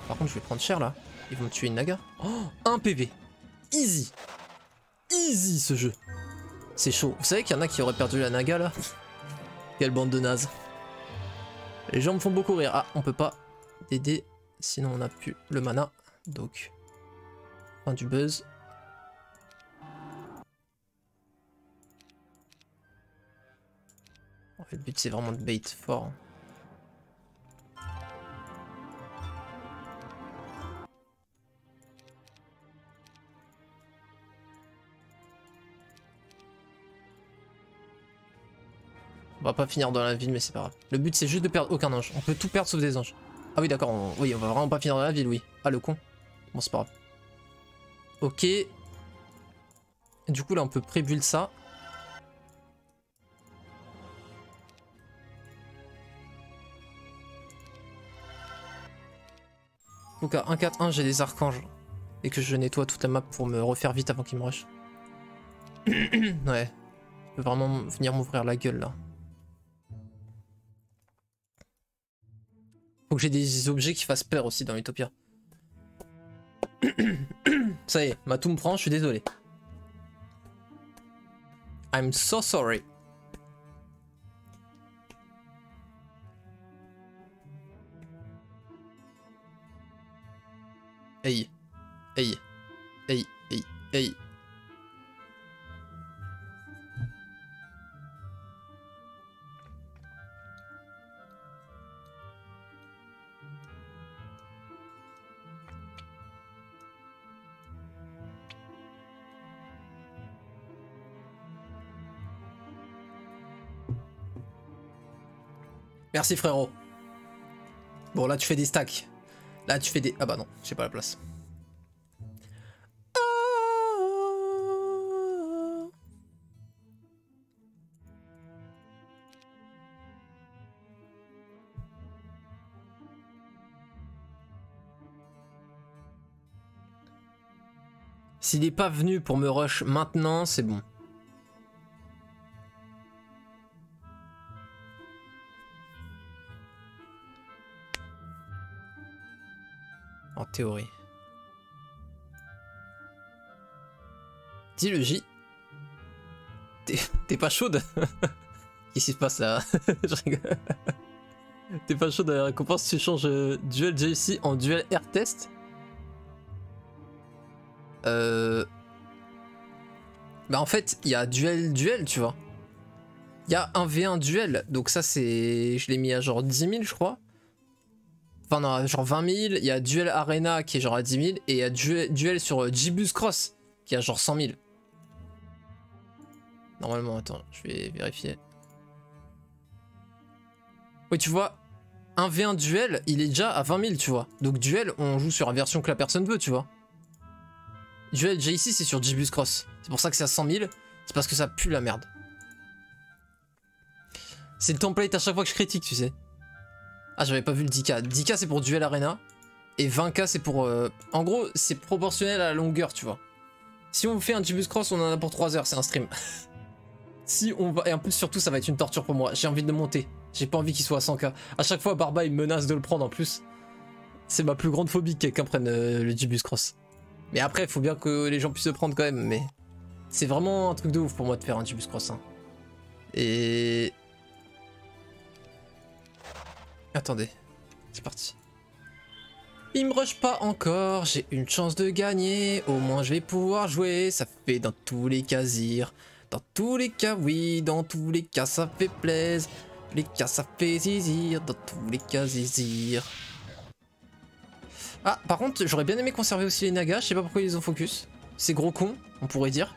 Par contre, je vais prendre cher là. Ils vont me tuer une naga. Oh, 1 PV. Easy. Easy ce jeu. C'est chaud. Vous savez qu'il y en a qui auraient perdu la naga là? Quelle bande de nazes. Les gens me font beaucoup rire. Ah, on peut pas DD, sinon on n'a plus le mana. Donc, fin du buzz. Le but c'est vraiment de bait fort. On va pas finir dans la ville mais c'est pas grave. Le but c'est juste de perdre aucun ange. On peut tout perdre sauf des anges. Ah oui d'accord, oui on va vraiment pas finir dans la ville, oui. Ah le con. Bon c'est pas grave. Ok. Du coup là on peut pré-build ça. Donc à 1-4-1 j'ai des archanges. Et que je nettoie toute la map pour me refaire vite avant qu'il me rush. Ouais. Je peux vraiment venir m'ouvrir la gueule là. Faut que j'ai des objets qui fassent peur aussi dans Utopia. Ça y est, Matou me prend, je suis désolé. I'm so sorry. Hey. Hey. Hey. Hey. Hey. Merci frérot. Bon là tu fais des stacks. Là tu fais des... Ah bah non, j'ai pas la place. S'il est pas venu pour me rush maintenant, c'est bon. En théorie. Dis le J. T'es pas chaude? Qu'est-ce qui se passe là? Je rigole. T'es pas chaude à la récompense, tu changes duel JC en duel air test? Bah en fait, il y a duel, tu vois. Il y a un V1 duel, donc ça c'est... Je l'ai mis à genre 10 000 je crois. Enfin non, genre 20 000, il y a duel arena qui est genre à 10 000, et il y a duel sur G-Bus Cross qui est à genre 100 000. Normalement, attends, je vais vérifier. Oui, tu vois, un V1 duel, il est déjà à 20 000, tu vois. Donc duel, on joue sur la version que la personne veut, tu vois. Duel JC, c'est sur G-Bus Cross. C'est pour ça que c'est à 100 000, c'est parce que ça pue la merde. C'est le template à chaque fois que je critique, tu sais. Ah, j'avais pas vu le 10K. 10K, c'est pour duel arena. Et 20K, c'est pour... En gros, c'est proportionnel à la longueur, tu vois. Si on fait un G-Bus Cross, on en a pour 3 heures, c'est un stream. Si on va... Et en plus, surtout, ça va être une torture pour moi. J'ai envie de monter. J'ai pas envie qu'il soit à 100k. À chaque fois, Barba, il me menace de le prendre en plus. C'est ma plus grande phobie que quelqu'un prenne le Gibbous Cross. Mais après, il faut bien que les gens puissent le prendre quand même. Mais c'est vraiment un truc de ouf pour moi de faire un Gibbous Cross. Hein. Et... Attendez. C'est parti. Il me rush pas encore, j'ai une chance de gagner, au moins je vais pouvoir jouer, ça fait dans tous les cas zir. Dans tous les cas oui, dans tous les cas ça fait plaisir, les cas ça fait zizir, dans tous les cas zizir. Ah par contre j'aurais bien aimé conserver aussi les nagas, je sais pas pourquoi ils les ont focus. C'est gros con, on pourrait dire.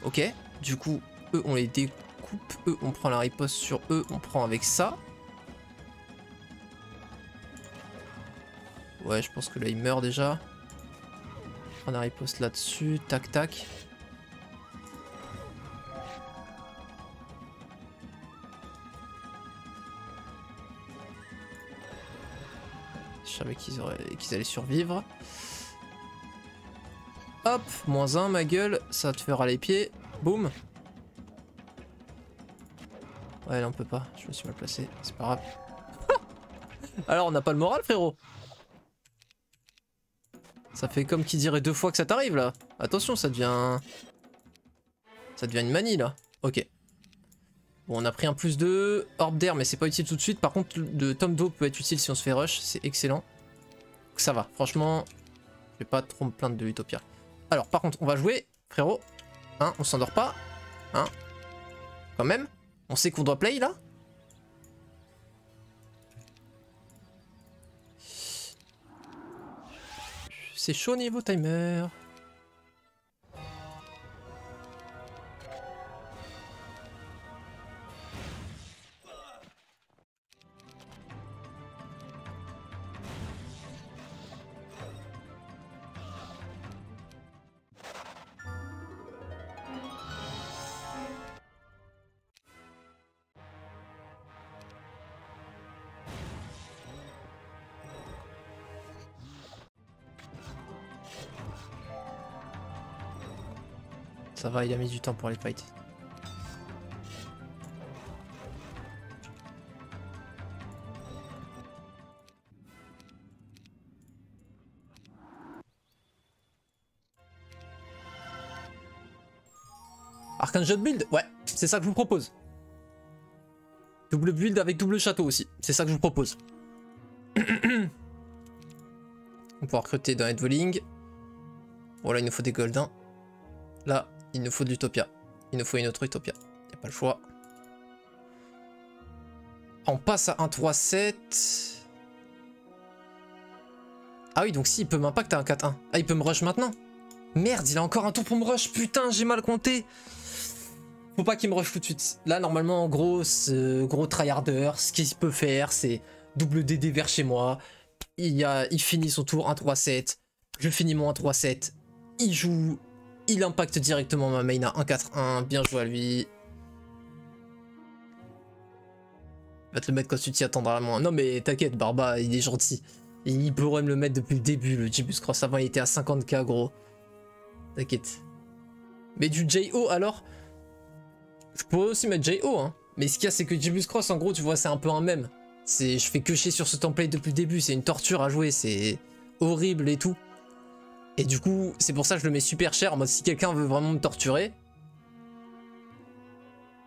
Ok, du coup eux on les découpe, eux on prend la riposte sur eux, on prend avec ça. Ouais, je pense que là il meurt déjà. On a riposte là-dessus, tac tac. Je savais qu'ils allaient survivre. Hop, -1 ma gueule, ça te fera les pieds. Boum. Ouais là on peut pas, je me suis mal placé, c'est pas grave. Alors on n'a pas le moral frérot. Ça fait comme qui dirait 2 fois que ça t'arrive là. Attention, ça devient une manie là. Ok. Bon, on a pris un +2. Orbe d'air, mais c'est pas utile tout de suite. Par contre, le tome d'eau peut être utile si on se fait rush. C'est excellent. Donc, ça va. Franchement, je vais pas trop me plaindre de Utopia. Alors, par contre, on va jouer, frérot. Hein, on s'endort pas. Hein. Quand même. On sait qu'on doit play là. C'est chaud niveau timer. Ça va, il a mis du temps pour les fights. Arcane Shot build? Ouais, c'est ça que je vous propose. Double build avec double château aussi. C'est ça que je vous propose. On va pouvoir recruter dans Headvoling. Bon là il nous faut des goldins. Là il nous faut de l'Utopia. Il nous faut une autre Utopia. Y a pas le choix. On passe à 1-3-7. Ah oui donc si il peut m'impact à un 4-1. Ah il peut me rush maintenant. Merde il a encore un tour pour me rush. Putain j'ai mal compté. Faut pas qu'il me rush tout de suite. Là normalement en gros gros tryharder. Ce qu'il peut faire c'est double DD vers chez moi. Il finit son tour 1-3-7. Je finis mon 1-3-7. Il joue. Il impacte directement ma main à 1-4-1. Bien joué à lui. Va te le mettre quand tu t'y attendras moins. Non mais t'inquiète, Barba, il est gentil. Il pourrait me le mettre depuis le début, le Gibbous Cross. Avant il était à 50k gros. T'inquiète. Mais du JO alors? Je pourrais aussi mettre JO hein. Mais ce qu'il y a c'est que Gibbous Cross en gros tu vois c'est un peu un mème. Je fais que chier sur ce template depuis le début. C'est une torture à jouer. C'est horrible et tout. Et du coup, c'est pour ça que je le mets super cher, en mode si quelqu'un veut vraiment me torturer,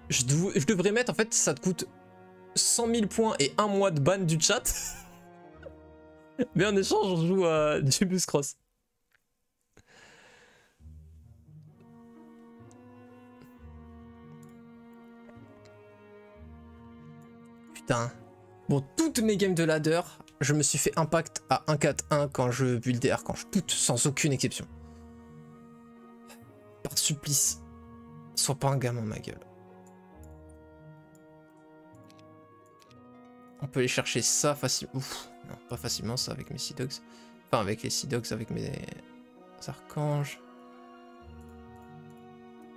je devrais mettre, en fait, ça te coûte 100 000 points et 1 mois de ban du chat. Mais en échange, on joue à Gibbous Cross. Putain. Bon, toutes mes games de ladder, je me suis fait impact à 1-4-1 quand je build des archanges. Toutes, sans aucune exception. Par supplice. Sois pas un gamin, ma gueule. On peut aller chercher ça facilement. Ouf, non, pas facilement ça avec mes Sea Dogs. Enfin, avec les Sea Dogs, avec mes archanges.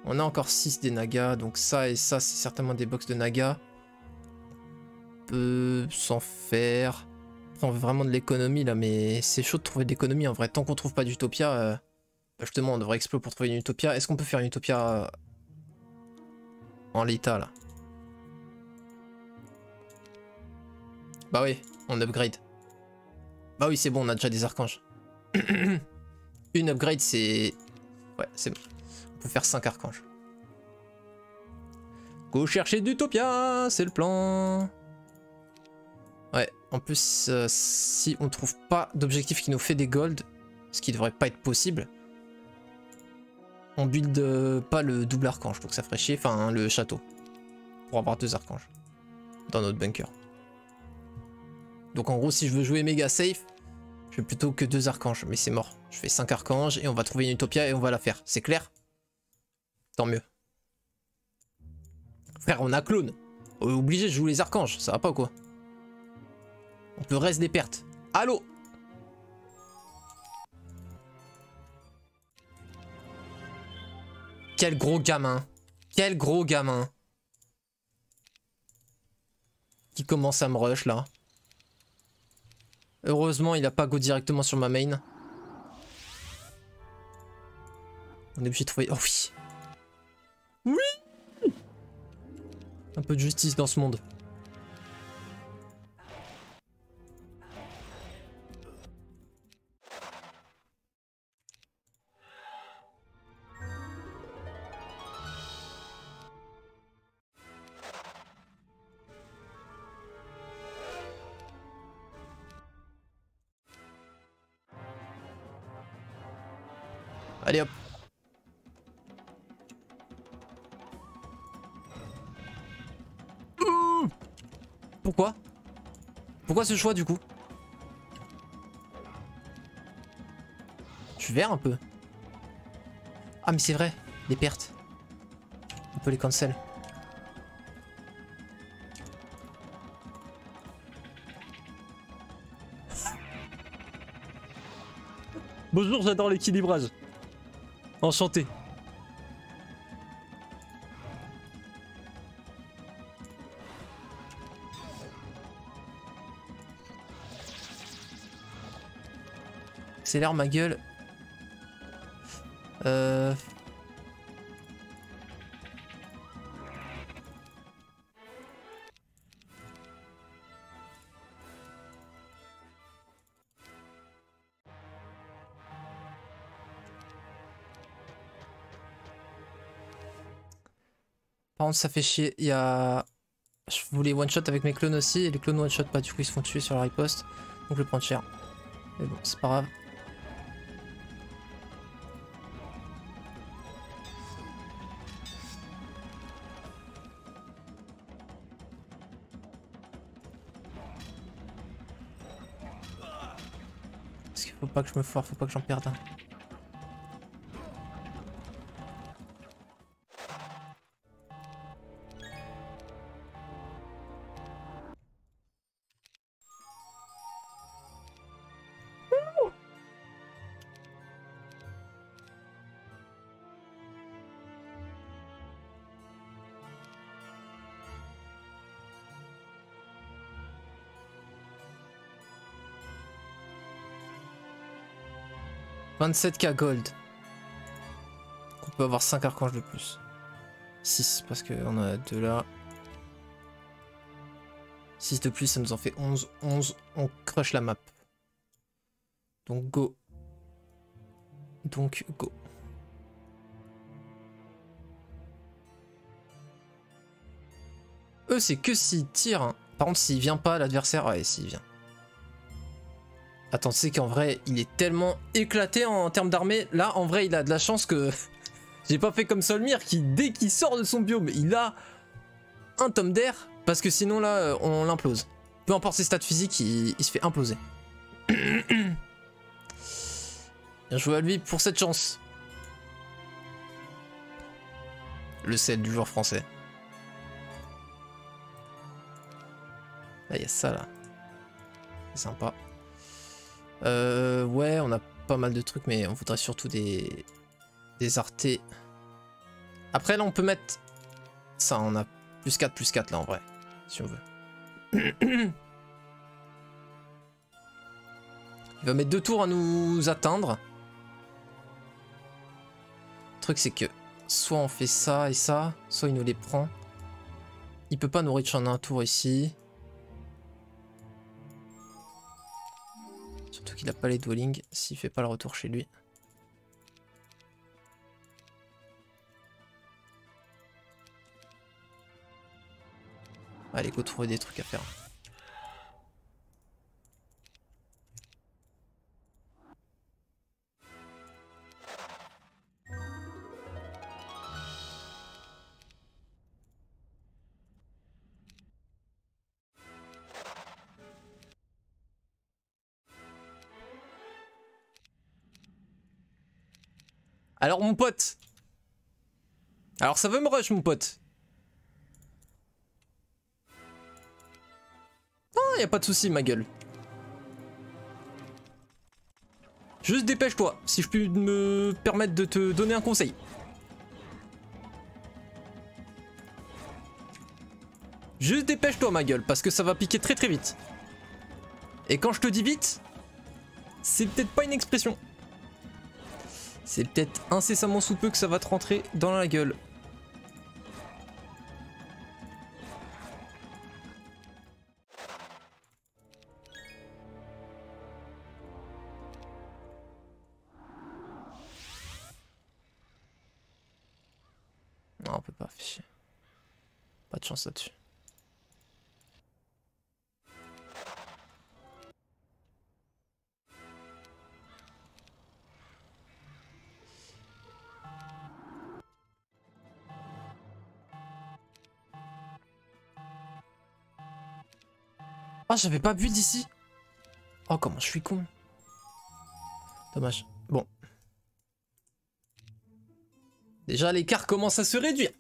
On a encore 6 des Nagas, donc ça et ça, c'est certainement des box de Naga. On peut s'en faire. On veut vraiment de l'économie là, mais c'est chaud de trouver de l'économie en vrai. Tant qu'on trouve pas d'Utopia, justement, on devrait explorer pour trouver une Utopia. Est-ce qu'on peut faire une Utopia en l'état là. Bah oui, on upgrade. Bah oui, c'est bon, on a déjà des archanges. Une upgrade, c'est... Ouais, c'est bon. On peut faire 5 archanges. Go chercher d'Utopia, c'est le plan. Ouais, en plus, si on trouve pas d'objectif qui nous fait des golds, ce qui devrait pas être possible, on build pas le double archange, donc ça ferait chier, enfin le château, pour avoir 2 archanges dans notre bunker. Donc en gros, si je veux jouer méga safe, je fais plutôt que 2 archanges, mais c'est mort. Je fais 5 archanges et on va trouver une Utopia et on va la faire. C'est clair? Tant mieux. Frère, on a clone. On est obligé de jouer les archanges, ça va pas ou quoi? On peut reste des pertes. Allô? Quel gros gamin. Quel gros gamin. Qui commence à me rush là. Heureusement, il a pas go directement sur ma main. On est obligé de trouver... Oh oui. Oui. Un peu de justice dans ce monde. Allez hop. Pourquoi? Pourquoi ce choix du coup? Je suis vert un peu. Ah mais c'est vrai, les pertes. On peut les cancel. Bonjour, j'adore l'équilibrage. Enchanté. Accélère ma gueule. Par contre ça fait chier, il y a... Je voulais one shot avec mes clones aussi et les clones one shot pas, du coup ils se font tuer sur la riposte. Donc je vais prendre cher. Mais bon, c'est pas grave. Parce qu'il faut pas que je me foire, faut pas que j'en perde un. « 27k gold. On peut avoir 5 archanges de plus. 6 parce qu'on a 2 là. 6 de plus, ça nous en fait 11. 11, on crush la map. Donc go. Donc go. Eux, c'est que s'ils tirent. Hein. Par contre, s'il vient pas, l'adversaire... Ouais, s'il vient. Attends, tu sais qu'en vrai, il est tellement éclaté en termes d'armée. Là, en vrai, il a de la chance que... J'ai pas fait comme Solmir qui, dès qu'il sort de son biome, il a un tome d'air. Parce que sinon, là, on l'implose. Peu importe ses stats physiques, il se fait imploser. Bien joué à lui pour cette chance. Le sel du joueur français. Là, il y a ça, là. C'est sympa. Ouais, on a pas mal de trucs, mais on voudrait surtout des artés. Après, là, on peut mettre ça. On a plus 4 là, en vrai, si on veut. Il va mettre 2 tours à nous atteindre. Le truc, c'est que soit on fait ça et ça, soit il nous les prend. Il peut pas nous reach en un tour ici. Surtout qu'il a pas les dwellings s'il fait pas le retour chez lui. Allez, go trouver des trucs à faire. Alors mon pote. Alors ça veut me rush mon pote. Non, y a pas de souci ma gueule. Juste dépêche-toi, si je puis me permettre de te donner un conseil. Juste dépêche-toi ma gueule, parce que ça va piquer très très vite. Et quand je te dis vite, c'est peut-être pas une expression. C'est peut-être incessamment sous peu que ça va te rentrer dans la gueule. Non, on peut pas afficher. Pas de chance là-dessus. Ah, j'avais pas bu d'ici. Oh, comment je suis con. Dommage. Bon. Déjà, l'écart commence à se réduire.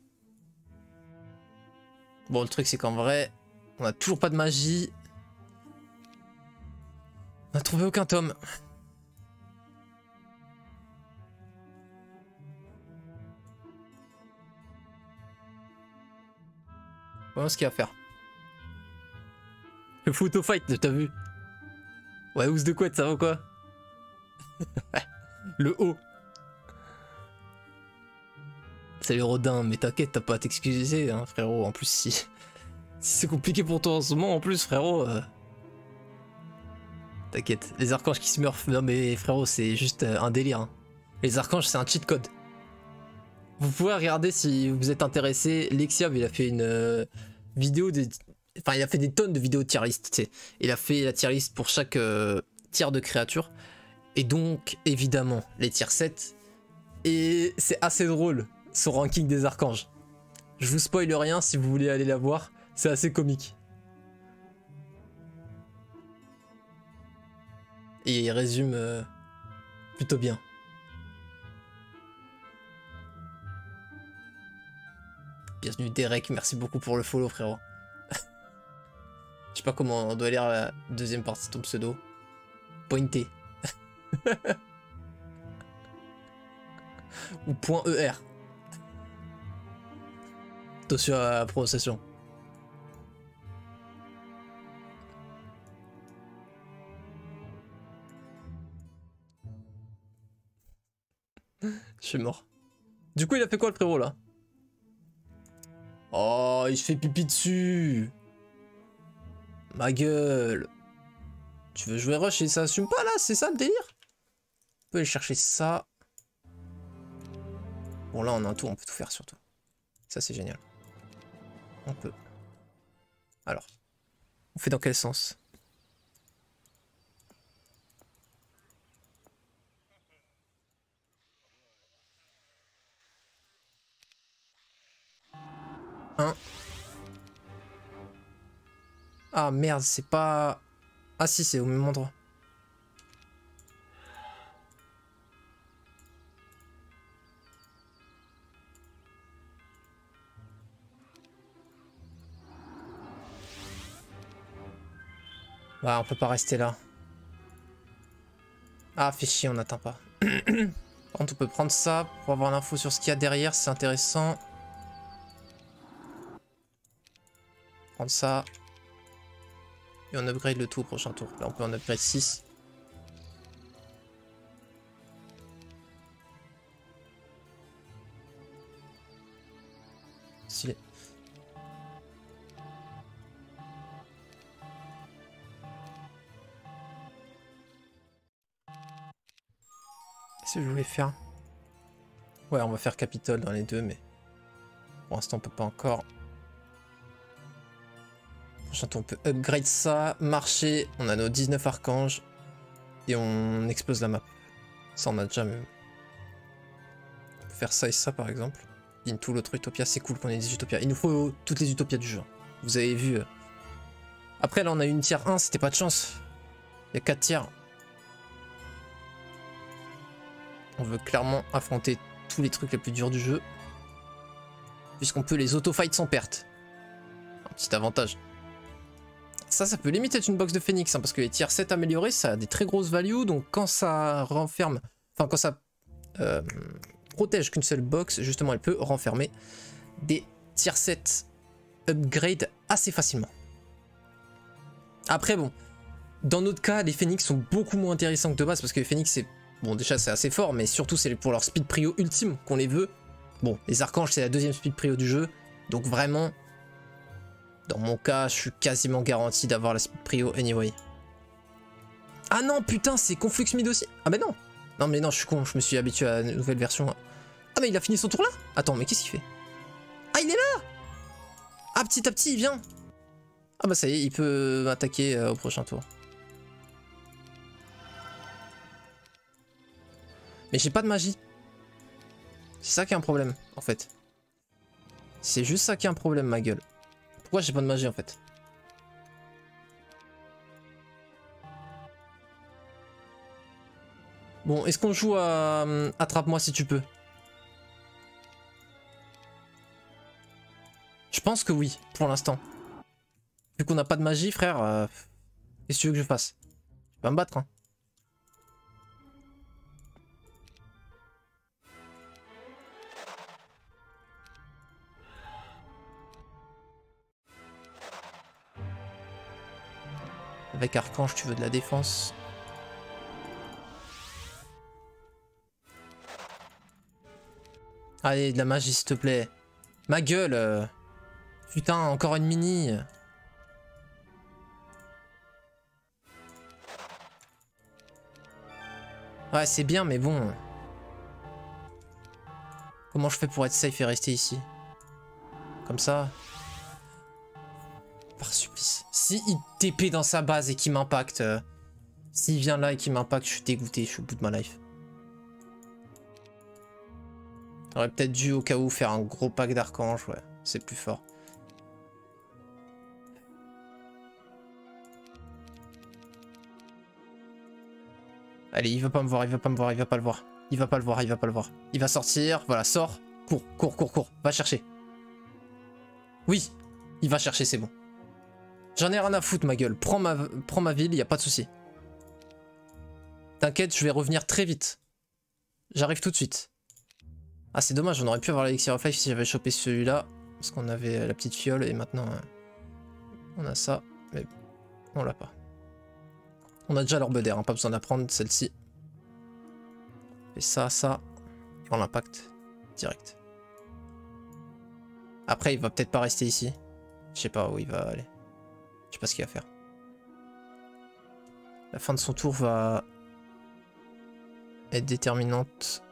Bon, le truc, c'est qu'en vrai, on a toujours pas de magie. On a trouvé aucun tome. Voyons ce qu'il y a à faire. Le photo fight, t'as vu? Ouais, ouse de couette, ça va ou quoi? Le haut. Salut Rodin, mais t'inquiète, t'as pas à t'excuser, hein, frérot. En plus, si c'est compliqué pour toi en ce moment, en plus, frérot. T'inquiète, les archanges qui se meurent. Non, mais frérot, c'est juste un délire. Hein. Les archanges, c'est un cheat code. Vous pouvez regarder si vous êtes intéressé. Lexiab, il a fait une vidéo de. Enfin, il a fait des tonnes de vidéos tier list, tu sais. Il a fait la tier list pour chaque tier de créature. Et donc, évidemment, les tier 7. Et c'est assez drôle, son ranking des archanges. Je vous spoil rien si vous voulez aller la voir. C'est assez comique. Et il résume plutôt bien. Bienvenue Derek, merci beaucoup pour le follow frérot. Je sais pas comment on doit lire la deuxième partie de ton pseudo. Pointé. Ou .er. Attention à la prononciation. Je suis mort. Du coup il a fait quoi le frérot là? Oh il se fait pipi dessus. Ma gueule. Tu veux jouer rush et ça assume pas là, c'est ça le délire? On peut aller chercher ça. Bon là on a un tour, on peut tout faire surtout. Ça c'est génial. On peut. Alors. On fait dans quel sens? Hein? Ah merde, c'est pas... Ah si, c'est au même endroit. Ouais, on peut pas rester là. Ah, fait chier, on n'atteint pas. Par contre, on peut prendre ça pour avoir l'info sur ce qu'il y a derrière, c'est intéressant. Prendre ça. Et on upgrade le tout au prochain tour. Là, on peut en upgrade 6. Stylé. Qu'est-ce que je voulais faire? Ouais, on va faire Capitole dans les deux, mais pour l'instant on peut pas encore. Prochain tour, on peut upgrade ça, marcher, on a nos 19 archanges et on explose la map. Ça on a déjà même. On peut faire ça et ça par exemple. Into l'autre Utopia, c'est cool qu'on ait des Utopias. Il nous faut toutes les Utopias du jeu. Vous avez vu. Après là on a une tier 1, c'était pas de chance. Il y a 4 tiers. On veut clairement affronter tous les trucs les plus durs du jeu. Puisqu'on peut les auto-fight sans perte. Un petit avantage. Ça peut limite être une box de Phoenix, hein, parce que les tiers 7 améliorés, ça a des très grosses values. Donc quand ça renferme, enfin quand ça protège qu'une seule box, justement elle peut renfermer des tiers 7 upgrade assez facilement. Après bon, dans notre cas, les Phoenix sont beaucoup moins intéressants que de base, parce que les Phoenix c'est, bon déjà c'est assez fort, mais surtout c'est pour leur speed prio ultime qu'on les veut. Bon, les archanges c'est la deuxième speed prio du jeu, donc vraiment, dans mon cas, je suis quasiment garanti d'avoir la speed prio anyway. Ah non, putain, c'est Conflux Mid aussi. Ah mais non. Non mais non, je suis con, je me suis habitué à la nouvelle version. Ah mais il a fini son tour là? Attends, mais qu'est-ce qu'il fait? Ah il est là. Ah petit à petit il vient. Ah bah ça y est, il peut m'attaquer au prochain tour. Mais j'ai pas de magie. C'est ça qui est un problème, en fait. C'est juste ça qui est un problème, ma gueule. Pourquoi j'ai pas de magie, en fait? Bon, est-ce qu'on joue à Attrape-moi si tu peux? Je pense que oui, pour l'instant. Vu qu'on n'a pas de magie, frère, qu'est-ce que tu veux que je fasse? Je vais pas me battre, hein. Avec Archange, tu veux de la défense. Allez, de la magie, s'il te plaît. Ma gueule. Putain, encore une mini. Ouais, c'est bien, mais bon. Comment je fais pour être safe et rester ici? Comme ça. Par supplice. Si il TP dans sa base et qu'il m'impacte. S'il vient là et qu'il m'impacte, je suis dégoûté, je suis au bout de ma life. J'aurais peut-être dû au cas où faire un gros pack d'archanges, ouais. C'est plus fort. Allez, il va pas me voir, il va pas me voir, il va pas le voir. Il va pas le voir, il va pas le voir. Il va sortir, voilà, sort. Cours, cours, cours, cours. Va chercher. Oui, il va chercher, c'est bon. J'en ai rien à foutre, ma gueule. Prends ma ville, y a pas de souci. T'inquiète, je vais revenir très vite. J'arrive tout de suite. Ah, c'est dommage, on aurait pu avoir l'élixir of life si j'avais chopé celui-là. Parce qu'on avait la petite fiole et maintenant on a ça. Mais on l'a pas. On a déjà l'orbe d'air, hein, pas besoin d'apprendre celle-ci. Et ça, on l'impact direct. Après, il va peut-être pas rester ici. Je sais pas où il va aller. Je sais pas ce qu'il va faire. La fin de son tour va être déterminante.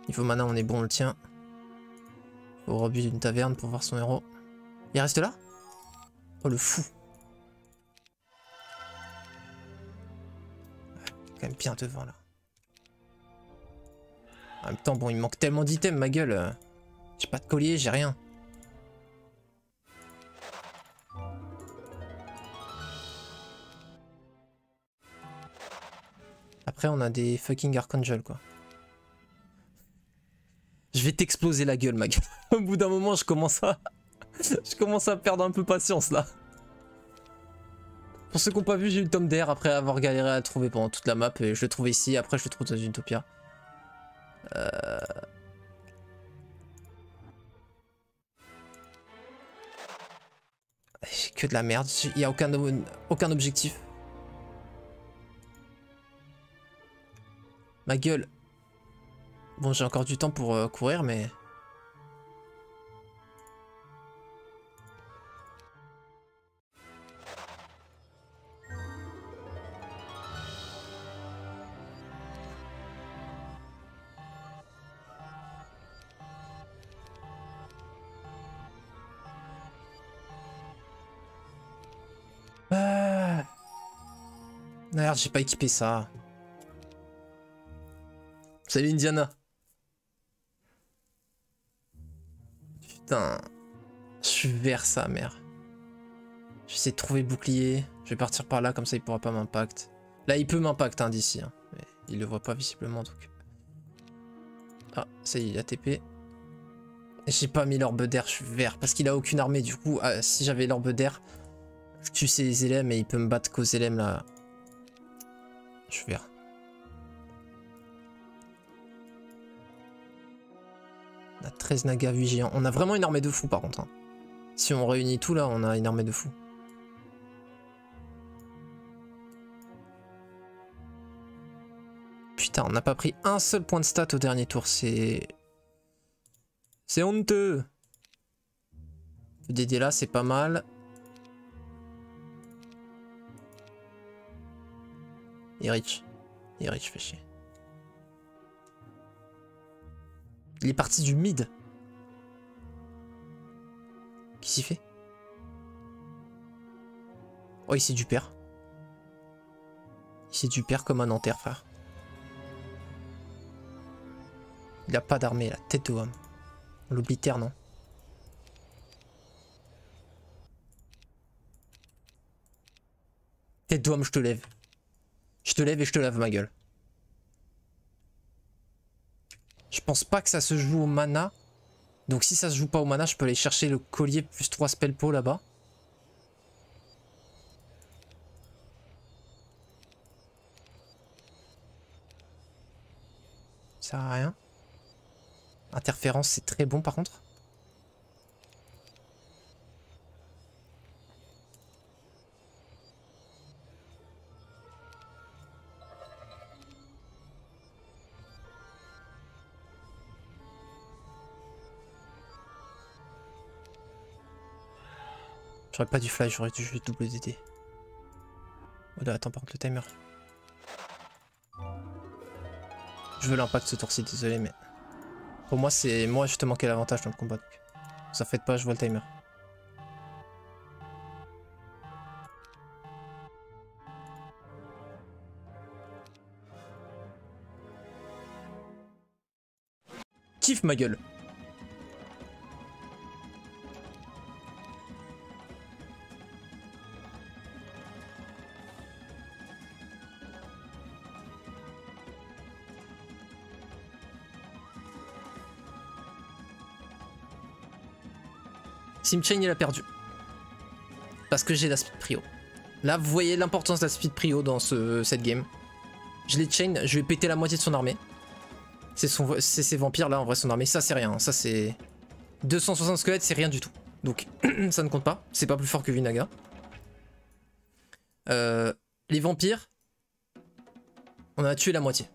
Niveau mana, on est bon, on le tient. Au rebut d'une taverne pour voir son héros. Il reste là? Oh le fou. Quand même bien devant là. En même temps, bon, il me manque tellement d'items, ma gueule. J'ai pas de collier, j'ai rien. Après, on a des fucking Archangel, quoi. Je vais t'exploser la gueule, ma gueule. Au bout d'un moment, je commence à perdre un peu patience, là. Pour ceux qui n'ont pas vu, j'ai eu le tome d'air après avoir galéré à le trouver pendant toute la map. Et je le trouve ici, après je le trouve dans une Utopia. J'ai que de la merde, il n'y a aucun objectif. Ma gueule. Bon, j'ai encore du temps pour courir, mais... Merde, j'ai pas équipé ça. Salut Indiana. Putain. Je suis vers ça, merde. J'essaie de trouver bouclier. Je vais partir par là, comme ça il pourra pas m'impact. Là, il peut m'impact hein, d'ici. Hein. Mais il le voit pas visiblement, donc. Ah, ça y est, il a TP. J'ai pas mis l'orbe d'air, je suis vert. Parce qu'il a aucune armée, du coup, si j'avais l'orbe d'air, je tue ses élèves et il peut me battre qu'aux élèves là. Je suis vert. On a 13 nagas, 8 géants. On a vraiment une armée de fous par contre. Hein. Si on réunit tout là, on a une armée de fous. Putain, on n'a pas pris un seul point de stat au dernier tour. C'est honteux. Le DD là, c'est pas mal. Il est rich. Il est rich, fait chier. Il est parti du mid. Qu'est-ce qu'il fait? Oh, il s'est du père. Il s'est du père comme un Nanterre, frère. Il a pas d'armée, la tête de homme. L'oblitère, non? Tête d'homme, je te lève. Je te lève et je te lave ma gueule. Je pense pas que ça se joue au mana. Donc si ça se joue pas au mana, je peux aller chercher le collier plus 3 spell pot là-bas. Ça sert à rien. Interférence, c'est très bon par contre. J'aurais pas dû flash, j'aurais dû jouer double DD. Oh là, attends, par contre le timer. Je veux l'impact ce tour-ci, désolé, mais... Pour moi, c'est moi justement qui ai l'avantage dans le combat. Donc. Ça fait pas, je vois le timer. Kiffe ma gueule. Simchain il a perdu. Parce que j'ai la speed prio. Là vous voyez l'importance de la speed prio dans cette game. Je l'ai chain, je vais péter la moitié de son armée. C'est ces vampires là en vrai son armée. Ça c'est rien, ça c'est... 260 squelettes c'est rien du tout. Donc ça ne compte pas, c'est pas plus fort que Vinaga. Les vampires, on a tué la moitié.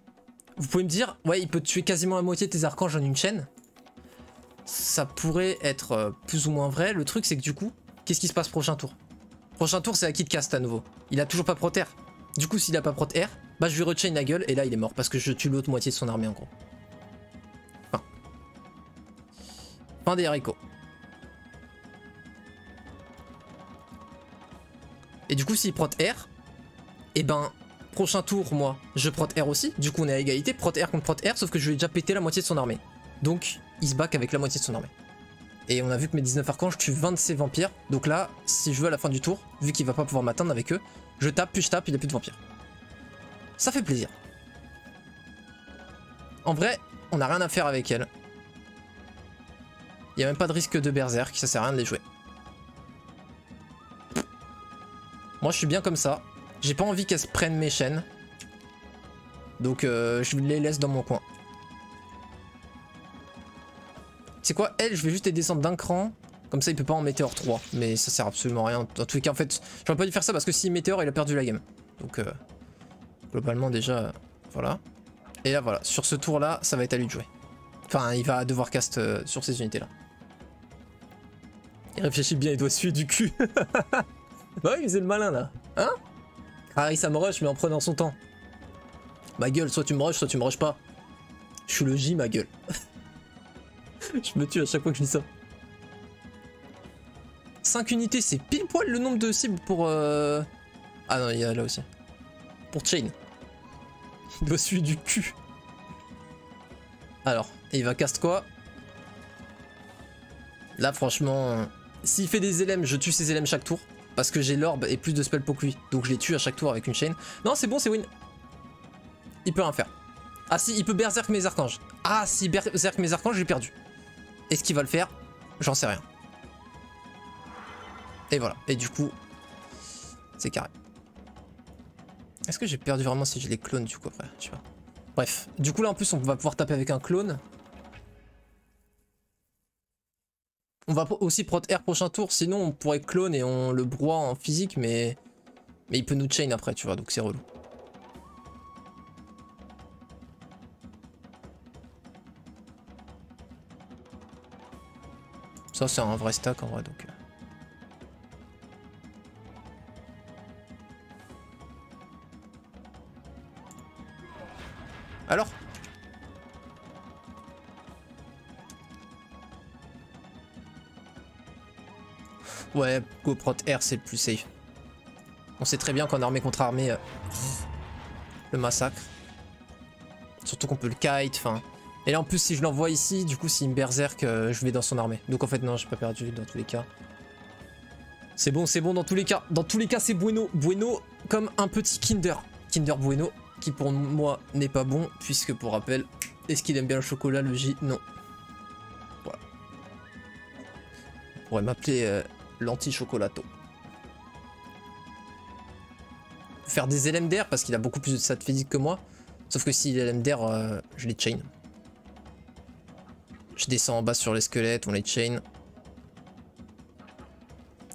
Vous pouvez me dire, ouais il peut tuer quasiment la moitié de tes archanges en une chaîne. Ça pourrait être plus ou moins vrai. Le truc c'est que du coup, qu'est-ce qui se passe prochain tour? Prochain tour c'est à qui de cast à nouveau. Il a toujours pas prot air. Du coup s'il a pas prot air, bah je lui rechain la gueule et là il est mort parce que je tue l'autre moitié de son armée en gros. Fin des haricots. Et du coup s'il prot air, et ben prochain tour moi je prot air aussi. Du coup on est à égalité, prot air contre prot air, sauf que je lui ai déjà pété la moitié de son armée. Donc il se back avec la moitié de son armée. Et on a vu que mes 19 archanges tuent 20 de ces vampires. Donc là, si je veux à la fin du tour, vu qu'il va pas pouvoir m'atteindre avec eux, je tape, puis je tape, il n'y a plus de vampires. Ça fait plaisir. En vrai, on n'a rien à faire avec elle. Il n'y a même pas de risque de berserk, ça sert à rien de les jouer. Moi je suis bien comme ça. J'ai pas envie qu'elle se prenne mes chaînes. Donc je les laisse dans mon coin. C'est quoi, elle, je vais juste les descendre d'un cran. Comme ça, il peut pas en météore 3. Mais ça sert absolument à rien. Dans tous les cas, en fait, j'aurais pas dû faire ça parce que si météore, il a perdu la game. Donc, globalement, déjà, voilà. Et là, voilà. Sur ce tour-là, ça va être à lui de jouer. Enfin, il va devoir cast sur ces unités-là. Il réfléchit bien, il doit suer du cul. Bah oui, c'est le malin, là. Hein? Harry, ça me rush, mais en prenant son temps. Ma gueule, soit tu me rushes, soit tu me rushes pas. Je suis le J, ma gueule. Je me tue à chaque fois que je dis ça. 5 unités, c'est pile poil le nombre de cibles pour... Ah non, il y a là aussi. pour chain. Il doit suivre du cul. Alors, et il va cast quoi? Là franchement, s'il fait des LM, je tue ses LM chaque tour. Parce que j'ai l'orbe et plus de spell pour lui. Donc je les tue à chaque tour avec une chain. Non c'est bon, c'est win. Il peut rien faire. Ah si, il peut berserk mes archanges. Ah si, berserk mes archanges, j'ai perdu. Est-ce qu'il va le faire? J'en sais rien. Et voilà, et du coup, c'est carré. Est-ce que j'ai perdu vraiment si je les clone du coup après? Je sais pas. Bref, du coup là en plus on va pouvoir taper avec un clone. On va aussi prot R prochain tour, sinon on pourrait clone et on le broie en physique, mais il peut nous chain après, tu vois, donc c'est relou. Ça c'est un vrai stack en vrai, donc... Alors? Ouais, go prot R c'est le plus safe. On sait très bien qu'en armée contre armée, le massacre. Surtout qu'on peut le kite, enfin... Et là en plus si je l'envoie ici, du coup s'il me berserk, je vais dans son armée. Donc en fait non, j'ai pas perdu dans tous les cas. C'est bon dans tous les cas. Dans tous les cas c'est bueno. Bueno comme un petit Kinder. Kinder Bueno, qui pour moi n'est pas bon, puisque pour rappel, est-ce qu'il aime bien le chocolat, le J? Non. Voilà. On pourrait m'appeler l'anti-chocolato. Faire des LMDR parce qu'il a beaucoup plus de stats physique que moi. Sauf que si LMDR, je les chain. Je descends en bas sur les squelettes, on les chain.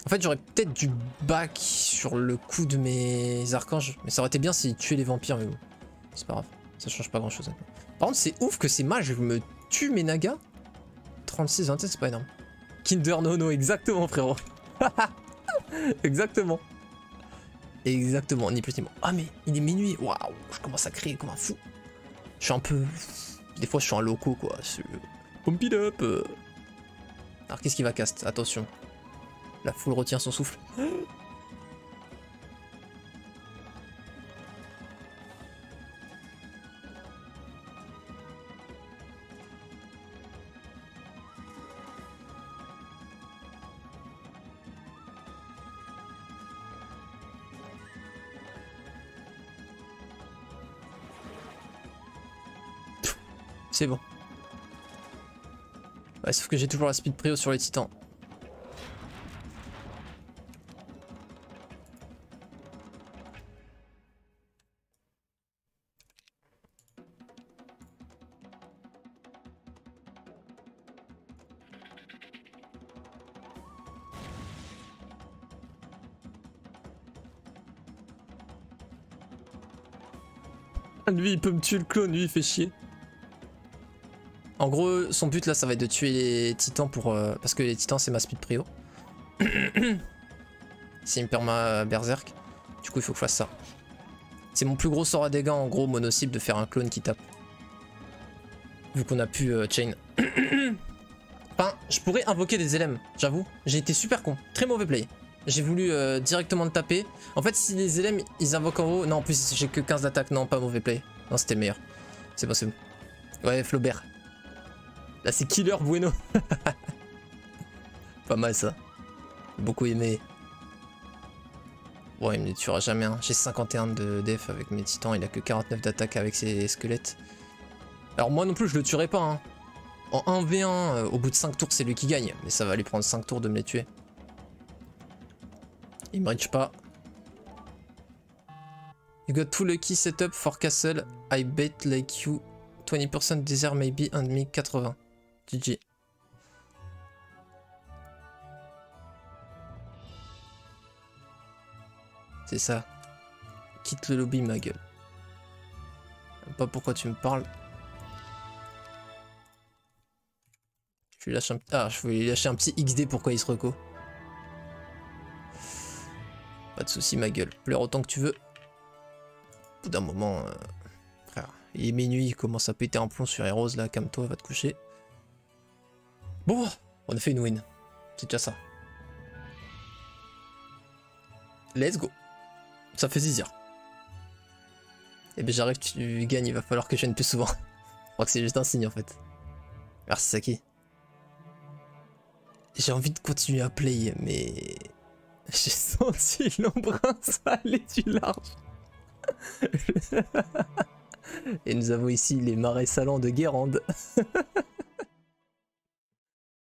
En fait, j'aurais peut-être du back sur le coup de mes archanges. Mais ça aurait été bien s'ils tuaient les vampires, mais bon. C'est pas grave. Ça change pas grand-chose. Par contre, c'est ouf que ces mages me tuent mes nagas. 36, 27, c'est pas énorme. Kinder Nono, exactement, frérot. Exactement. Exactement, ni plus ni moins. Ah, mais il est minuit. Waouh, je commence à crier comme un fou. Je suis un peu... Des fois, je suis un loco, quoi. Pump it up. Alors, qu'est-ce qu'il va cast? Attention. La foule retient son souffle. C'est bon. Ouais, sauf que j'ai toujours la speed prio sur les titans. Lui il peut me tuer le clone, lui il fait chier. En gros son but là ça va être de tuer les titans pour parce que les titans c'est ma speed prio. S'il me permet berserk. Du coup il faut que je fasse ça. C'est mon plus gros sort à dégâts en gros mono cible de faire un clone qui tape. Vu qu'on a pu chain. Enfin je pourrais invoquer des LM, j'avoue. J'ai été super con, très mauvais play. J'ai voulu directement le taper. En fait si les LM ils invoquent en haut. Non en plus j'ai que 15 d'attaque, non pas mauvais play. Non c'était le meilleur. C'est bon c'est bon. Ouais Flaubert. Là c'est Killer Bueno. Pas mal ça. Beaucoup aimé. Bon il me les tuera jamais hein. J'ai 51 de def avec mes titans. Il a que 49 d'attaque avec ses squelettes. Alors moi non plus je le tuerai pas hein. En 1v1 au bout de 5 tours c'est lui qui gagne. Mais ça va lui prendre 5 tours de me les tuer. Il me reach pas. You got too lucky setup for castle. I bet like you 20% desert maybe and me 80. GG. C'est ça. Quitte le lobby ma gueule. Pas pourquoi tu me parles. Je lui lâche un... Ah, je vais lui lâcher un petit XD pourquoi il se reco. Pas de soucis ma gueule. Pleure autant que tu veux. Au bout d'un moment... Frère, il est minuit, il commence à péter un plomb sur Heroes là, calme-toi, va te coucher. Bon, on a fait une win. C'est déjà ça. Let's go. Ça fait zizir. Eh ben j'arrive, tu gagnes, il va falloir que je vienne plus souvent. Je crois que c'est juste un signe en fait. Merci Saki. J'ai envie de continuer à play, mais... J'ai senti l'embrun aller du large. Et nous avons ici les marais salants de Guérande.